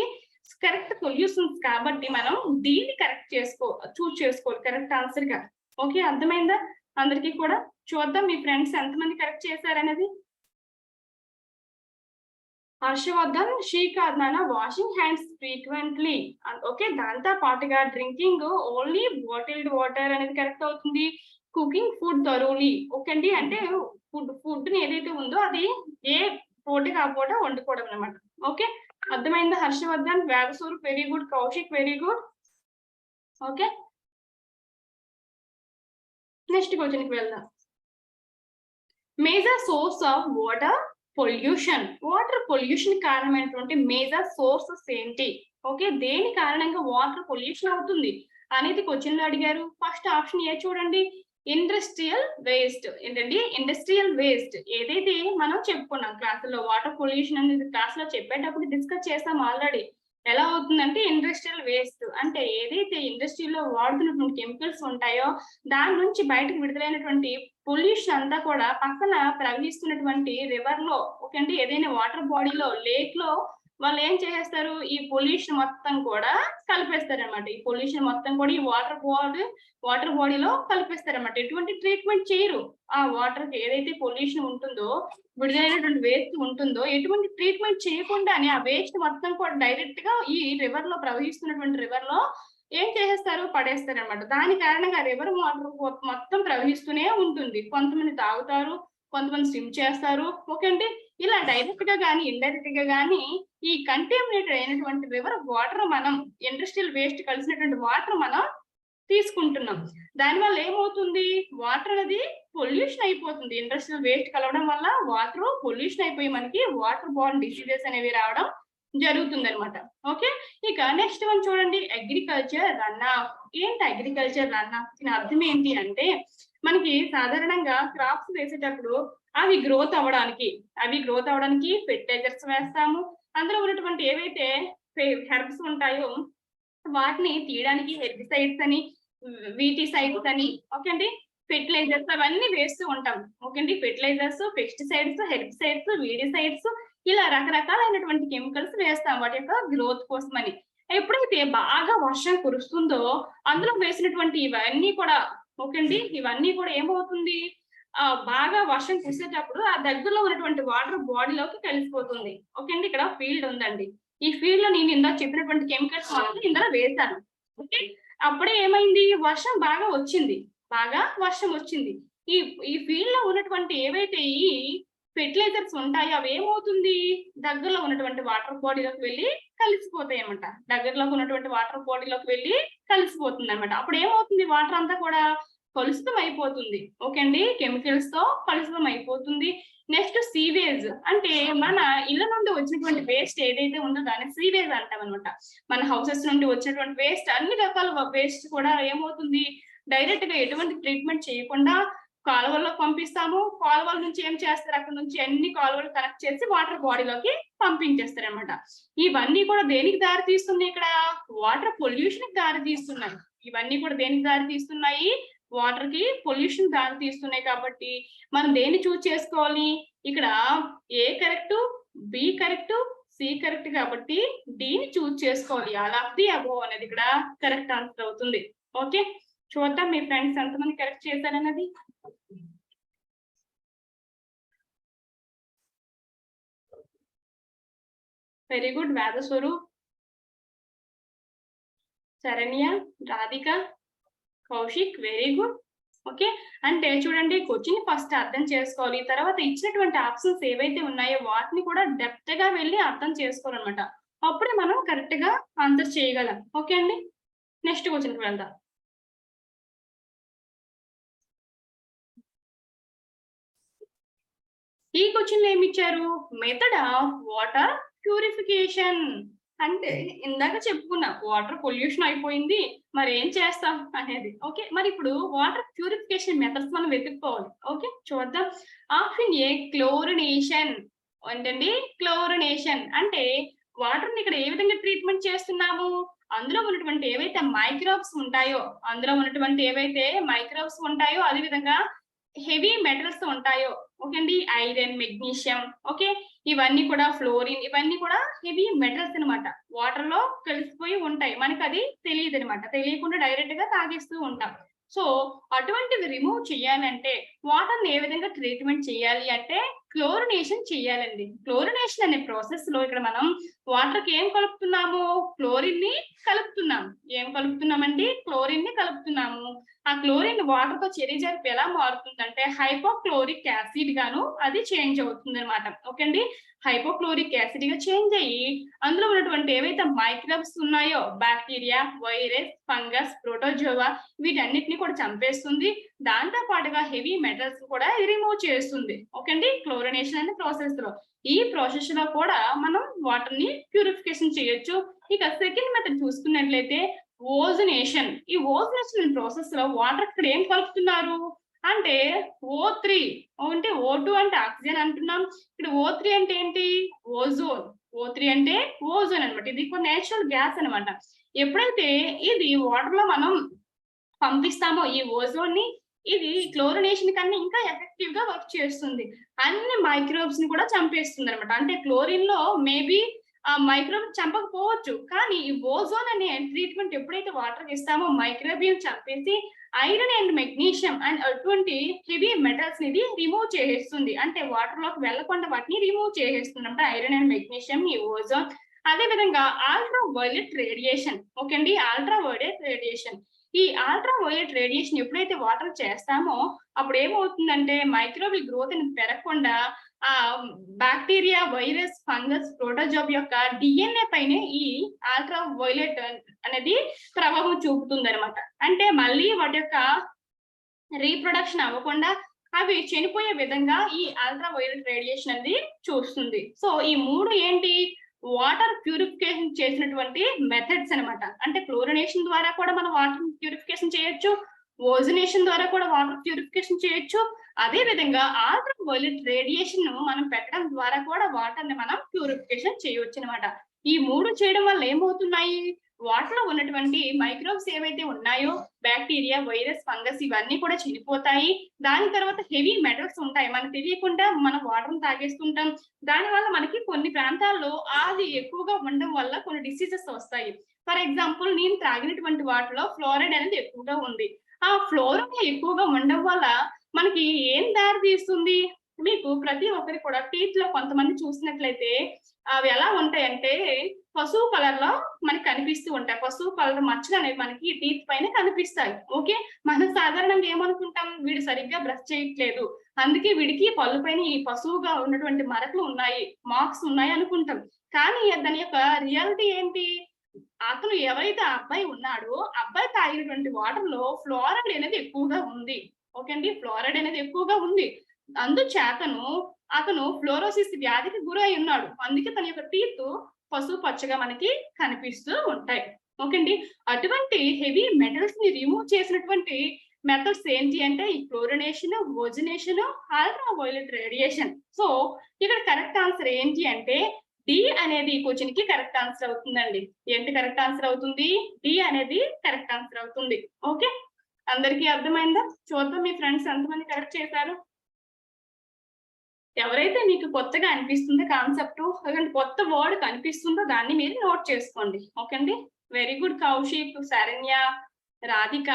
కరెక్ట్ సొల్యూషన్స్ కాబట్టి మనం దీన్ని చూస్ చేసుకోవాలి కరెక్ట్ ఆన్సర్ గా. ఓకే, అర్థమైందా అందరికీ కూడా? చూద్దాం మీ ఫ్రెండ్స్ ఎంతమంది కరెక్ట్ చేశారనేది. హర్షవర్ధన్, శ్రీకాంత్ నాన్న వాషింగ్ హ్యాండ్స్ ఫ్రీక్వెంట్లీ. ఓకే, దాంతో పాటుగా డ్రింకింగ్ ఓన్లీ బాటిల్డ్ వాటర్ అనేది కరెక్ట్ అవుతుంది. Cooking food thoroughly. ఓకే అండి, అంటే ఫుడ్ ని ఏదైతే ఉందో అది ఏ పూటకి ఆ పూట వండుకోవడం అనమాట. ఓకే, అర్థమైందా Harshavardhan? Vedaswaroop very good, Kaushik very good. Okay, next question కి వెళ్దాం. Major source of water pollution. Water pollution కారణమైనటువంటి మేజర్ సోర్సెస్ ఏంటి? ఓకే, దేని కారణంగా వాటర్ పొల్యూషన్ అవుతుంది అనేది క్వశ్చన్ లో అడిగారు. ఫస్ట్ ఆప్షన్ ఏ చూడండి, ఇండస్ట్రియల్ వేస్ట్. ఏంటండి, ఇండస్ట్రియల్ వేస్ట్. ఏదైతే మనం చెప్పుకున్నాం క్లాసులో వాటర్ పొల్యూషన్ అనేది క్లాస్ లో చెప్పేటప్పుడు డిస్కస్ చేసాం ఆల్రెడీ. ఎలా అవుతుందంటే ఇండస్ట్రియల్ వేస్ట్ అంటే ఏదైతే ఇండస్ట్రీలో వాడుతున్నటువంటి కెమికల్స్ ఉంటాయో దాని నుంచి బయటకు విడుదలైనటువంటి పొల్యూషన్ అంతా కూడా పక్కన ప్రవహిస్తున్నటువంటి రివర్ లో, ఓకే అంటే ఏదైనా వాటర్ బాడీలో, లేక్ లో వాళ్ళు ఏం చేసేస్తారు, ఈ పొల్యూషన్ మొత్తం కూడా కలిపేస్తారనమాట. ఈ పొల్యూషన్ మొత్తం కూడా ఈ వాటర్ బాడీలో కలిపేస్తారనమాట. ఎటువంటి ట్రీట్మెంట్ చేయరు. ఆ వాటర్ కి ఏదైతే పొల్యూషన్ ఉంటుందో, విడుదలైనటువంటి వేస్ట్ ఉంటుందో, ఎటువంటి ట్రీట్మెంట్ చేయకుండానే ఆ వేస్ట్ మొత్తం కూడా డైరెక్ట్ గా ఈ రివర్ లో ప్రవహిస్తున్నటువంటి రివర్ లో ఏం చేసేస్తారు, పడేస్తారనమాట. దాని కారణంగా రివర్ వాటర్ మొత్తం ప్రవహిస్తూనే ఉంటుంది. కొంతమంది తాగుతారు, కొంతమంది స్విమ్ చేస్తారు. ఓకే అంటే ఇలా డైరెక్ట్ గా కానీ ఇండైరెక్ట్ గా కానీ ఈ కంటామినేటెడ్ అయినటువంటి రివర్ వాటర్ మనం ఇండస్ట్రియల్ వేస్ట్ కలిసినటువంటి వాటర్ మనం తీసుకుంటున్నాం. దానివల్ల ఏమవుతుంది, వాటర్ అనేది పొల్యూషన్ అయిపోతుంది. ఇండస్ట్రియల్ వేస్ట్ కలవడం వల్ల వాటర్ పొల్యూషన్ అయిపోయి మనకి వాటర్ బోర్న్ డిసీజెస్ అనేవి రావడం జరుగుతుంది అనమాట. ఓకే, ఇక నెక్స్ట్ వన్ చూడండి, అగ్రికల్చర్ రన్ ఆఫ్. ఏంటి అగ్రికల్చర్ రన్ ఆఫ్? దీని అర్థం ఏంటి అంటే మనకి సాధారణంగా క్రాప్స్ వేసేటప్పుడు అవి గ్రోత్ అవ్వడానికి ఫెర్టిలైజర్స్ వేస్తాము. అందులో ఉన్నటువంటి ఏవైతే హెర్బ్స్ ఉంటాయో వాటిని తీయడానికి హెర్బిసైడ్స్ అని, వీటిసైడ్స్ అని, ఓకే అండి, ఫెర్టిలైజర్స్ అవన్నీ వేస్తూ ఉంటాం. ఓకే అండి, ఫెర్టిలైజర్స్, పెస్టిసైడ్స్, హెర్బిసైడ్స్, వీడిసైడ్స్ ఇలా రకరకాలైనటువంటి కెమికల్స్ వేస్తాం వాటి యొక్క గ్రోత్ కోసమని. ఎప్పుడైతే బాగా వర్షం కురుస్తుందో అందులో వేసినటువంటి ఇవన్నీ కూడా, ఓకే అండి, ఇవన్నీ కూడా ఏమవుతుంది, బాగా వర్షం కురిసేటప్పుడు ఆ దగ్గరలో ఉన్నటువంటి వాటర్ బాడీలోకి కలిసిపోతుంది. ఓకే అండి, ఇక్కడ ఫీల్డ్ ఉందండి. ఈ ఫీల్డ్ లో నేను ఇందాక చెప్పినటువంటి కెమికల్స్ మాత్రం ఇందులో వేశాను. ఓకే, అప్పుడే ఏమైంది, బాగా వర్షం వచ్చింది. ఈ ఫీల్డ్ లో ఉన్నటువంటి ఏవైతే ఈ ఫెర్టిలైజర్స్ ఉంటాయో అవి ఏమవుతుంది, దగ్గరలో ఉన్నటువంటి వాటర్ బాడీలోకి వెళ్ళి కలిసిపోతాయి అనమాట. దగ్గరలోకి ఉన్నటువంటి వాటర్ బాడీలోకి వెళ్ళి కలిసిపోతుంది అనమాట. అప్పుడు ఏమవుతుంది, వాటర్ అంతా కూడా కలుషితం అయిపోతుంది. ఓకే అండి, కెమికల్స్ తో కలుషితం అయిపోతుంది. నెక్స్ట్ సీవేజ్ అంటే మన ఇళ్ల నుండి వచ్చినటువంటి వేస్ట్ ఏదైతే ఉందో దాన్ని సీవేజ్ అంటాం అనమాట. మన హౌసెస్ నుండి వచ్చినటువంటి వేస్ట్, అన్ని రకాల వేస్ట్ కూడా ఏమవుతుంది, డైరెక్ట్ గా ఎటువంటి ట్రీట్మెంట్ చేయకుండా కాలువల్లో పంపిస్తాము. కాలువల నుంచి ఏం చేస్తారు, అక్కడ నుంచి అన్ని కాలువలు కనెక్ట్ చేసి వాటర్ బాడీలోకి పంపించేస్తారు అనమాట. ఇవన్నీ కూడా దేనికి దారి తీస్తున్నాయి, ఇక్కడ వాటర్ పొల్యూషన్ కి దారి తీస్తున్నాయి. ఇవన్నీ కూడా దేనికి దారి తీస్తున్నాయి, వాటర్ కి పొల్యూషన్ దారి తీస్తున్నాయి. కాబట్టి మనం దేన్ని చూస్ చేసుకోవాలి, ఇక్కడ A correct, B correct, C correct కాబట్టి డిని చూస్ చేసుకోవాలి. ఆల్ ఆఫ్ ది అబోవ్ అనేది ఇక్కడ కరెక్ట్ ఆన్సర్ అవుతుంది. ఓకే, చూద్దాం మీ ఫ్రెండ్స్ ఎంతమంది కరెక్ట్ చేశారన్నది. Very good. Veda Swaroop, Saranya, Radhika, Kaushik, very good. Okay, అంటే చూడండి క్వశ్చన్ ఫస్ట్ అర్థం చేసుకోవాలి, తర్వాత ఇచ్చినటువంటి ఆప్షన్స్ ఏవైతే ఉన్నాయో వాటిని కూడా డెప్త్ గా వెళ్ళి అర్థం చేసుకోవాలన్నమాట. అప్పుడే మనం కరెక్ట్ గా ఆన్సర్ చేయగలం. ఓకే అండి, నెక్స్ట్ క్వశ్చన్కి వెళ్దాం. ఈ క్వశ్చన్ ఏమి ఇచ్చారు? Method of water purification. అంటే ఇందాక చెప్పుకున్నా వాటర్ పొల్యూషన్ అయిపోయింది, మరి ఏం చేస్తాం అనేది. ఓకే, మరి ఇప్పుడు వాటర్ ప్యూరిఫికేషన్ మెథడ్స్ మనం వెతుక్కోవాలి. ఓకే, చూద్దాం. Option A chlorination. ఏంటండి క్లోరినేషన్ అంటే వాటర్ ని ఇక్కడ ఏ విధంగా ట్రీట్మెంట్ చేస్తున్నాము? అందులో ఉన్నటువంటి ఏవైతే మైక్రోబ్స్ ఉంటాయో అదే విధంగా హెవీ మెటల్స్ ఉంటాయో, ఓకే అండి, ఐరన్, మెగ్నీషియం, ఓకే, ఇవన్నీ కూడా ఫ్లోరిన్, ఇవన్నీ కూడా హెవీ మెటల్స్ అనమాట. వాటర్ లో కలిసిపోయి ఉంటాయి, మనకి అది తెలియదు అనమాట. తెలియకుండా డైరెక్ట్ గా తాగేస్తూ ఉంటాం. సో అటువంటివి రిమూవ్ చేయాలంటే వాటర్ ని ఏ విధంగా ట్రీట్మెంట్ చేయాలి అంటే క్లోరినేషన్ చేయాలండి. క్లోరినేషన్ అనే ప్రాసెస్ లో ఇక్కడ మనం వాటర్ కి ఏం కలుపుతున్నాము? క్లోరిన్ ని కలుపుతున్నాము. ఏం కలుపుతున్నామండి? క్లోరిన్ ని కలుపుతున్నాము. ఆ క్లోరిన్ వాటర్ తో చెరిజరిపి ఎలా మారుతుందంటే హైపోక్లోరిక్ యాసిడ్ గాను అది చేంజ్ అవుతుంది అనమాట. ఓకే అండి, హైపోక్లోరిక్ యాసిడ్ గా చేంజ్ అయ్యి అందులో ఉన్నటువంటి ఏవైతే మైక్రోబ్స్ ఉన్నాయో బ్యాక్టీరియా, వైరస్, ఫంగస్, ప్రోటోజోవా వీటన్నిటిని కూడా చంపేస్తుంది. దాంతో పాటుగా హెవీ మెటల్స్ కూడా రిమూవ్ చేస్తుంది. ఓకే అండి, క్లోరినేషన్ అనే ప్రాసెస్ లో. ఈ ప్రాసెస్ లో కూడా మనం వాటర్ ని ప్యూరిఫికేషన్ చేయొచ్చు. ఇక సెకండ్ మెథడ్ చూసుకున్నట్లయితే ఓజనేషన్. ఈ ఓజనేషన్ ప్రాసెస్ లో వాటర్ ఇక్కడ ఏం కలుపుతున్నారు అంటే O3 అంటే O2 అంటే ఆక్సిజన్ అంటున్నాం. ఇక్కడ O3 అంటే ఏంటి? ఓజోన్. O3 అంటే ఓజోన్ అనమాట. ఇది ఒక నేచురల్ గ్యాస్ అనమాట. ఎప్పుడైతే ఇది వాటర్ లో మనం పంపిస్తామో ఈ ఓజోన్ ని, ఇది క్లోరినేషన్ కన్నా ఇంకా ఎఫెక్టివ్ గా వర్క్ చేస్తుంది. అన్ని మైక్రోబ్స్ ని కూడా చంపేస్తుంది అనమాట. అంటే క్లోరిన్ లో మేబీ ఆ మైక్రోబ్ చంపకపోవచ్చు, కానీ ఈ ఓజోన్ అనే ట్రీట్మెంట్ ఎప్పుడైతే వాటర్ ఇస్తామో మైక్రోబియం చంపేసి ఐరన్ అండ్ మెగ్నీషియం అండ్ అటువంటి హెవీ మెటల్స్ ని రిమూవ్ చేసేస్తుంది. అంటే వాటర్ లోకి వెళ్ళకుండా వాటిని రిమూవ్ చేసేస్తుంది అంటే ఐరన్ అండ్ మెగ్నీషియం, ఈ ఓజోన్. అదే విధంగా అల్ట్రా వైలెట్ రేడియేషన్. ఓకే అండి, అల్ట్రా వైలెట్ రేడియేషన్. ఈ అల్ట్రా వైలెట్ రేడియేషన్ ఎప్పుడైతే వాటర్ చేస్తామో అప్పుడు ఏమవుతుందంటే మైక్రోబియల్ గ్రోత్ అనేది పెరగకుండా ఆ బ్యాక్టీరియా, వైరస్, ఫంగస్, ప్రోటోజోబ్ యొక్క డిఎన్ఏ పైనే ఈ అల్ట్రా వైలెట్ అనేది ప్రభావం చూపుతుంది అనమాట. అంటే మళ్ళీ వాటి యొక్క రీప్రొడక్షన్ అవ్వకుండా అవి చనిపోయే విధంగా ఈ అల్ట్రా వైలెట్ రేడియేషన్ అనేది చూస్తుంది. సో ఈ మూడు ఏంటి? వాటర్ ప్యూరిఫికేషన్ చేసినటువంటి మెథడ్స్ అనమాట. అంటే క్లోరినేషన్ ద్వారా కూడా మనం వాటర్ ప్యూరిఫికేషన్ చేయొచ్చు, ఓజనేషన్ ద్వారా కూడా వాటర్ ప్యూరిఫికేషన్ చేయొచ్చు. అదే విధంగా అల్ట్రా వైలెట్ రేడియేషన్ మనం పెట్టడం ద్వారా కూడా వాటర్ ని మనం ప్యూరిఫికేషన్ చేయవచ్చు అనమాట. ఈ మూడు చేయడం వల్ల ఏమవుతున్నాయి? వాటర్ లో ఉన్నటువంటి మైక్రోబ్స్ ఏవైతే ఉన్నాయో బ్యాక్టీరియా, వైరస్, ఫంగస్ ఇవన్నీ కూడా చనిపోతాయి. దాని తర్వాత హెవీ మెటల్స్ ఉంటాయి, మనకు తెలియకుండా మనం వాటర్ తాగేస్తుంటాం. దాని వల్ల మనకి కొన్ని ప్రాంతాల్లో అది ఎక్కువగా ఉండడం వల్ల కొన్ని డిసీజెస్ వస్తాయి. ఫర్ ఎగ్జాంపుల్ నేను తాగినటువంటి వాటిలో ఫ్లోరైడ్ అనేది ఎక్కువగా ఉంది. ఆ ఫ్లోరైడ్ ఎక్కువగా ఉండడం వల్ల మనకి ఏం దారి తీస్తుంది? మీకు ప్రతి ఒక్కరికి కూడా టీత్ లో కొంతమంది చూసినట్లయితే అవి ఎలా ఉంటాయంటే పసుపు కలర్ లో మనకి కనిపిస్తూ ఉంటాయి. పసుపు కలర్ మచ్చలు అనేవి మనకి టీత్ పైన కనిపిస్తాయి. ఓకే, మనం సాధారణంగా ఏమనుకుంటాం? వీడు సరిగ్గా బ్రష్ చేయట్లేదు, అందుకే వీడికి పళ్ళు పైన ఈ పసుపుగా ఉన్నటువంటి మరకలు ఉన్నాయి, మార్క్స్ ఉన్నాయి అనుకుంటాం. కానీ దాని యొక్క రియాలిటీ ఏంటి? అతను ఎవరైతే అబ్బాయి ఉన్నాడో అబ్బాయి తాగినటువంటి వాటర్ లో ఫ్లోరైడ్ అనేది ఎక్కువగా ఉంది. ఓకే అండి, ఫ్లోరైడ్ అనేది ఎక్కువగా ఉంది. అందుచేతను అతను ఫ్లోరోసిస్ వ్యాధికి గురై ఉన్నాడు. అందుకే తన యొక్క టీత్ పసుపు పచ్చగా మనకి కనిపిస్తూ ఉంటాయి. ఓకే అండి, అటువంటి హెవీ మెటల్స్ ని రిమూవ్ చేసినటువంటి మెథడ్స్ ఏంటి అంటే ఈ chlorination, ozonation, ultra violet radiation. So ఇక్కడ కరెక్ట్ ఆన్సర్ ఏంటి అంటే డి అనేది ఈ క్వశ్చన్ కి కరెక్ట్ ఆన్సర్ అవుతుందండి. ఏంటి కరెక్ట్ ఆన్సర్ అవుతుంది? డి అనేది కరెక్ట్ ఆన్సర్ అవుతుంది. ఓకే, అందరికీ అర్థమైందా? చూద్దాం మీ ఫ్రెండ్స్ ఎంతమంది కరెక్ట్ చేశారు. ఎవరైతే మీకు కొత్తగా అనిపిస్తుందో కాన్సెప్ట్, లేదంటే కొత్త వర్డ్ కనిపిస్తుందో దాన్ని మీరు నోట్ చేసుకోండి. ఓకే అండి. Very good Kaushik, Saranya, Radhika.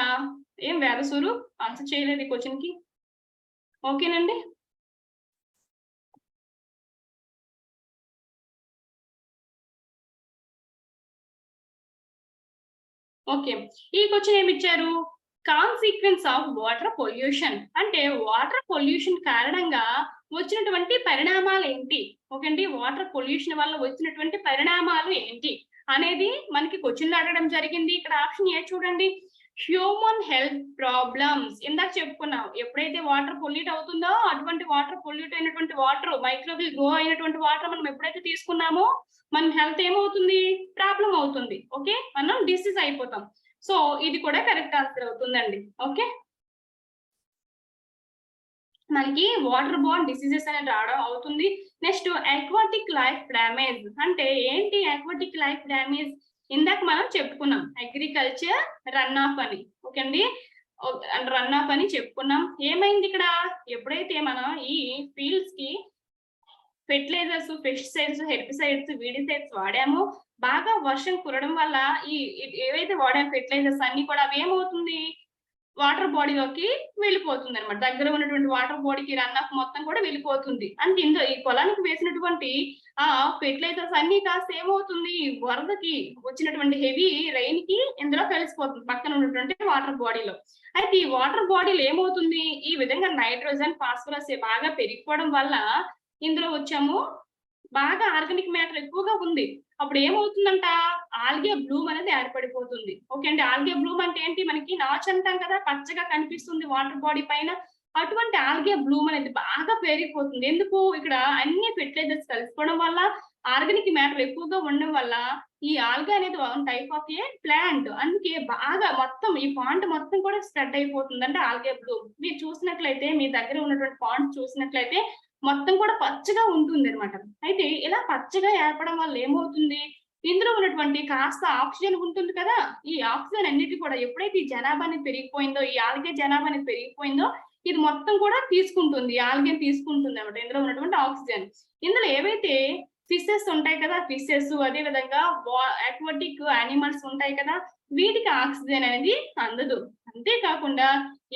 ఏం వేదసూరు ఆన్సర్ చేయలేదు ఈ క్వశ్చన్ కి. ఓకేనండి. ఓకే. ఈ క్వశ్చన్ ఏమి ఇచ్చారు? కాన్సిక్వెన్స్ ఆఫ్ వాటర్ పొల్యూషన్ అంటే వాటర్ పొల్యూషన్ కారణంగా వచ్చినటువంటి పరిణామాలు ఏంటి? ఓకే అండి. వాటర్ పొల్యూషన్ వల్ల వచ్చినటువంటి పరిణామాలు ఏంటి అనేది మనకి క్వశ్చన్‌లో అడగడం జరిగింది. ఇక్కడ ఆప్షన్ ఏ చూడండి. హ్యూమన్ హెల్త్ ప్రాబ్లమ్స్ ఇందాక చెప్పుకున్నాం. ఎప్పుడైతే వాటర్ పొల్యూట్ అవుతుందో అటువంటి వాటర్ పొల్యూట్ అయినటువంటి వాటర్ మైక్రోబిల్ గ్రో అయినటువంటి వాటర్ మనం ఎప్పుడైతే తీసుకున్నామో మన హెల్త్ ఏమవుతుంది? ప్రాబ్లమ్ అవుతుంది. ఓకే. మనం డిసీజ్ అయిపోతాం. సో ఇది కూడా కరెక్ట్ ఆన్సర్ అవుతుందండి. ఓకే. మనకి వాటర్ బోర్న్ డిసీజెస్ అనేది రావడం అవుతుంది. నెక్స్ట్ అక్వాటిక్ లైఫ్ డ్యామేజ్ అంటే ఏంటి? అక్వాటిక్ లైఫ్ డ్యామేజ్ ఇందాక మనం చెప్పుకున్నాం. అగ్రికల్చర్ రన్ ఆఫ్ అని. ఓకే అండి. రన్ ఆఫ్ అని చెప్పుకున్నాం. ఏమైంది ఇక్కడ? ఎప్పుడైతే మనం ఈ ఫీల్డ్స్ కి ఫెర్టిలైజర్స్, పెస్టిసైడ్స్, హెర్బిసైడ్స్, వీడిసైడ్స్ వాడామో బాగా వర్షం కురవడం వల్ల ఈ ఏవైతే వాడామో ఫెర్టిలైజర్స్ అన్ని కూడా అవి ఏమవుతుంది? వాటర్ బాడీలోకి వెళ్ళిపోతుందన్నమాట. దగ్గర ఉన్నటువంటి వాటర్ బాడీకి రన్ ఆఫ్ మొత్తం కూడా వెళ్ళిపోతుంది. అంటే ఇందులో ఈ పొలానికి వేసినటువంటి ఫెర్టిలైజర్స్ అన్నీ కాస్త ఏమవుతుంది? వరదకి వచ్చినటువంటి హెవీ రెయిన్ కి ఇందులో కలిసిపోతుంది పక్కన ఉన్నటువంటి వాటర్ బాడీలో. అయితే ఈ వాటర్ బాడీలో ఏమవుతుంది? ఈ విధంగా నైట్రోజన్, ఫాస్ఫరస్ బాగా పెరిగిపోవడం వల్ల ఇందులో వచ్చాము బాగా ఆర్గానిక్ మ్యాటర్ ఎక్కువగా ఉంది. అప్పుడు ఏమవుతుందంట? ఆల్గే బ్లూమ్ అనేది ఏర్పడిపోతుంది. ఓకే అండి. ఆల్గే బ్లూమ్ అంటే ఏంటి? మనకి నాచు అంటాం కదా, పచ్చగా కనిపిస్తుంది వాటర్ బాడీ పైన. అటువంటి ఆల్గే బ్లూమ్ అనేది బాగా పెరిగిపోతుంది. ఎందుకు? ఇక్కడ అన్ని ఫెర్టిలైజర్స్ కలిసిపోవడం వల్ల, ఆర్గానిక్ మ్యాటర్ ఎక్కువగా ఉండడం వల్ల ఈ ఆల్గా అనేది one type of A plant. అందుకే బాగా మొత్తం ఈ పాండ్ మొత్తం కూడా స్ప్రెడ్ అయిపోతుంది. అంటే ఆల్గే బ్లూమ్. మీరు చూసినట్లయితే మీ దగ్గర ఉన్నటువంటి పాండ్స్ చూసినట్లయితే మొత్తం కూడా పచ్చగా ఉంటుందన్నమాట. అయితే ఇలా పచ్చగా ఏర్పడడం వల్ల ఏమవుతుంది? ఇందులో ఉన్నటువంటి కాస్త ఆక్సిజన్ ఉంటుంది కదా! ఈ ఆక్సిజన్ అన్నిటి కూడా ఎప్పుడైతే ఈ జనాభా అనేది పెరిగిపోయిందో, ఈ ఆల్గే జనాభా అనేది పెరిగిపోయిందో, ఇది మొత్తం కూడా తీసుకుంటుంది. ఈ ఆల్గే తీసుకుంటుందన్నమాట ఇందులో ఉన్నటువంటి ఆక్సిజన్. ఇందులో ఏవైతే ఫిషెస్ ఉంటాయి కదా! ఫిషెస్ అదే విధంగా అక్వాటిక్ యానిమల్స్ ఉంటాయి కదా! వీటికి ఆక్సిజన్ అనేది అందదు. అంతేకాకుండా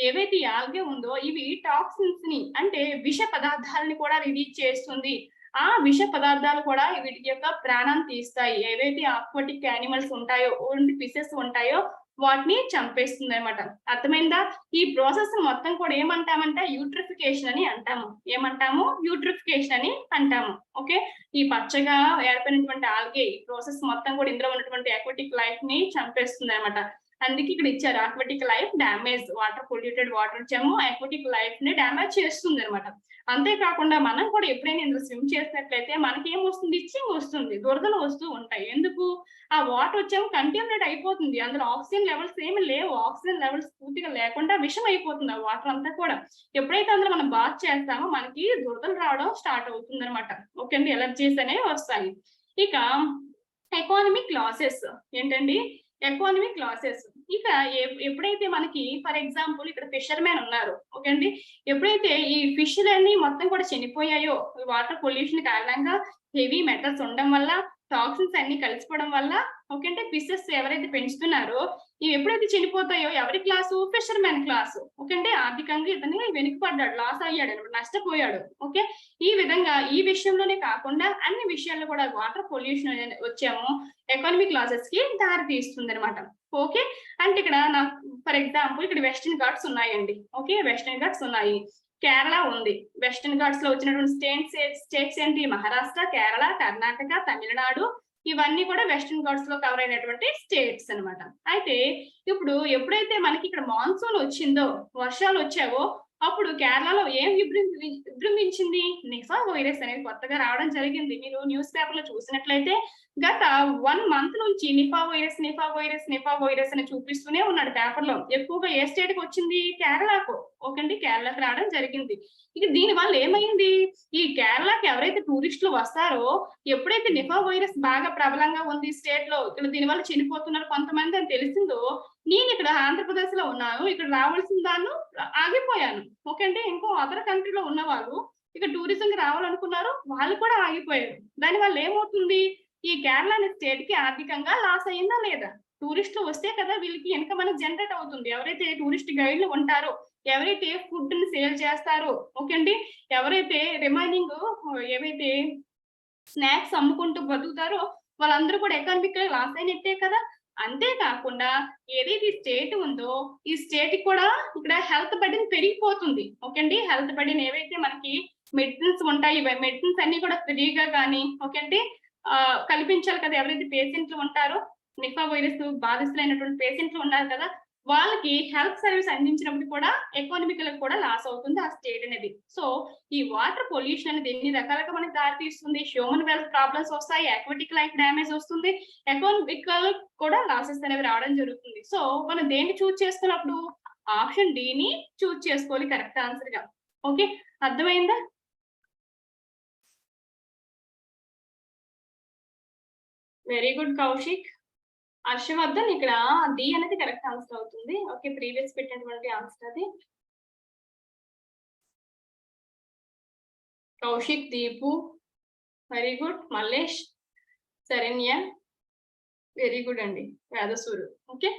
ఏవైతే ఈ ఆల్గే ఉందో ఇవి టాక్సిన్స్ ని అంటే విష పదార్థాలని కూడా రిలీజ్ చేస్తుంది. ఆ విష పదార్థాలు కూడా వీటి యొక్క ప్రాణాన్ని తీస్తాయి. ఏవైతే అక్వాటిక్ యానిమల్స్ ఉంటాయో, ఓన్లీ ఫిషెస్ ఉంటాయో వాటిని చంపేస్తుందన్నమాట. అర్థమైందా? ఈ ప్రాసెస్ మొత్తం కూడా ఏమంటామంటే యూట్రిఫికేషన్ అని అంటాము. ఏమంటాము? యూట్రిఫికేషన్ అని అంటాము. ఓకే. ఈ పచ్చగా ఏర్పడినటువంటి ఆల్గే ఈ ప్రాసెస్ మొత్తం కూడా ఇందులో ఉన్నటువంటి అక్వాటిక్ లైఫ్ ని చంపేస్తుందన్నమాట. అందుకే ఇక్కడ ఇచ్చారు aquatic life damage. Water polluted water ఇచ్చాము. అక్వాటిక్ లైఫ్ ని డ్యామేజ్ చేస్తుందన్నమాట. అంతేకాకుండా మనం కూడా ఎప్పుడైనా ఇందులో స్విమ్ చేసినట్లయితే మనకేమొస్తుంది? ఇచ్చింగ్ వస్తుంది. దురదలు వస్తూ ఉంటాయి. ఎందుకు? ఆ వాటర్ వచ్చేమో కంటామినేట్ అయిపోతుంది. అందులో ఆక్సిజన్ లెవెల్స్ ఏమి లేవు. ఆక్సిజన్ లెవెల్స్ పూర్తిగా లేకుండా విషం అయిపోతుంది ఆ వాటర్ అంతా కూడా. ఎప్పుడైతే అందులో మనం బాత్ చేస్తామో మనకి దురదలు రావడం స్టార్ట్ అవుతుందన్నమాట. ఓకే అండి. ఎలర్జీస్ అనేవి వస్తాయి. ఇక ఎకానమిక్ లాసెస్ ఏంటండి? Economic losses. ఇక ఎప్పుడైతే మనకి ఫర్ ఎగ్జాంపుల్ ఇక్కడ ఫిషర్‌మెన్ ఉన్నారు. ఓకే అండి. ఎప్పుడైతే ఈ ఫిష్‌లన్నీ మొత్తం కూడా చనిపోయాయో వాటర్ పొల్యూషన్ కారణంగా హెవీ మెటల్స్ ఉండడం వల్ల, టాక్సిన్స్ అన్నీ కలిసిపోవడం వల్ల ఓకే అంటే ఫిషెస్ ఎవరైతే పెంచుతున్నారో ఇవి ఎప్పుడైతే చనిపోతాయో ఎవరి క్లాసు? Fishermen class. ఓకే అంటే ఆర్థికంగా ఇతను వెనుకపడ్డాడు. లాస్ అయ్యాడన్నమాట. నష్టపోయాడు. ఓకే. ఈ విధంగా ఈ విషయంలోనే కాకుండా అన్ని విషయాల్లో కూడా వాటర్ పొల్యూషన్ అనేది వచ్చేమో ఎకానమిక్ లాసెస్ కి దారి తీస్తుందన్నమాట. ఓకే. అంటే ఇక్కడ నాకు ఫర్ ఎగ్జాంపుల్ ఇక్కడ వెస్టర్న్ ఘాట్స్ ఉన్నాయండి. ఓకే. వెస్టర్న్ ఘాట్స్ ఉన్నాయి. కేరళ ఉంది. వెస్టర్న్ ఘాట్స్ లో వచ్చినటువంటి స్టేట్స్ ఏంటి? మహారాష్ట్ర, కేరళ, కర్ణాటక, తమిళనాడు ఇవన్నీ కూడా వెస్టర్న్ ఘాట్స్ లో కవర్ అయినటువంటి స్టేట్స్ అన్నమాట. అయితే ఇప్పుడు ఎప్పుడైతే మనకి ఇక్కడ మాన్సూన్ వచ్చిందో, వర్షాలు వచ్చావో అప్పుడు కేరళలో ఏం విజృంభించింది? నిఫా వైరస్ అనేది కొత్తగా రావడం జరిగింది. మీరు న్యూస్ పేపర్‌లో చూసినట్లయితే గత 1 మంత్ నుంచి నిఫా వైరస్ అని చూపిస్తూనే ఉన్నాడు పేపర్‌లో. ఎక్కువగా ఏ స్టేట్‌కి వచ్చింది? కేరళకు. ఓకే అండి. కేరళకి రావడం జరిగింది. ఇక దీని వల్ల ఏమైంది? ఈ కేరళకి ఎవరైతే టూరిస్టులు వస్తారో ఎప్పుడైతే నిఫా వైరస్ బాగా ప్రబలంగా ఉంది స్టేట్‌లో, ఇక్కడ దీని వల్ల చనిపోతున్నారు కొంతమంది అని తెలిసిందో, నేనిక్కడ ఆంధ్రప్రదేశ్‌లో ఉన్నాను. ఇక్కడ రావాల్సిన దాన్ని ఆగిపోయాను. ఓకే అండి. ఇంకో అదర్ కంట్రీలో ఉన్నవాళ్ళు ఇక టూరిజం కి రావాలనుకున్నారు, వాళ్ళు కూడా ఆగిపోయారు. దానివల్ల ఏమవుతుంది, ఈ కేరళ అనే స్టేట్ కి ఆర్థికంగా లాస్ అయిందా లేదా? టూరిస్టులు వస్తే కదా వీళ్ళకి ఇన్కమ్ అనేది జనరేట్ అవుతుంది. ఎవరైతే టూరిస్ట్ గైడ్లు ఉంటారో, ఎవరైతే ఫుడ్ ని సేల్ చేస్తారో, ఓకే అండి, ఎవరైతే రిమైనింగ్ ఏవైతే స్నాక్స్ అమ్ముకుంటూ బతుకుతారో వాళ్ళందరూ కూడా ఎకనామిక్ లాస్ అయినట్టే కదా. అంతేకాకుండా ఏదైతే స్టేట్ ఉందో ఈ స్టేట్ కి కూడా ఇక్కడ హెల్త్ బర్డెన్ పెరిగిపోతుంది. ఓకే అండి, హెల్త్ బర్డెన్ ఏవైతే మనకి మెడిసిన్స్ ఉంటాయి, మెడిసిన్స్ అన్ని కూడా ఫ్రీగా కానీ ఓకే అండి కల్పించాలి కదా. ఎవరైతే పేషెంట్లు ఉంటారో, నిఫా వైరస్ బాధితులైనటువంటి పేషెంట్లు ఉన్నారు కదా, వాళ్ళకి హెల్త్ సర్వీస్ అందించినప్పుడు కూడా ఎకానమికల్ కూడా లాస్ అవుతుంది ఆ స్టేట్ అనేది. సో ఈ వాటర్ పొల్యూషన్ అనేది ఎన్ని రకాలుగా మనకి దారి తీస్తుంది. హ్యూమన్ వెల్త్ ప్రాబ్లమ్స్ వస్తాయి, అక్వాటిక్ లైఫ్ డ్యామేజ్ వస్తుంది, ఎకానమికల్ కూడా లాసెస్ అనేవి రావడం జరుగుతుంది. సో మనం దేన్ని చూస్ చేసుకున్నప్పుడు ఆప్షన్ డి ని చూస్ చేసుకోవాలి కరెక్ట్ ఆన్సర్ గా. ఓకే, అర్థమైందా? Very good Kaushik. హర్షవర్ధన్, ఇక్కడ డి అనేది కరెక్ట్ ఆన్సర్ అవుతుంది. ఓకే, ప్రీవియస్ పెట్టినటువంటి ఆన్సర్ అది. Kaushik, Deepu very good. Mallesh, Saranya very good అండి. వేదసూరు ఓకే.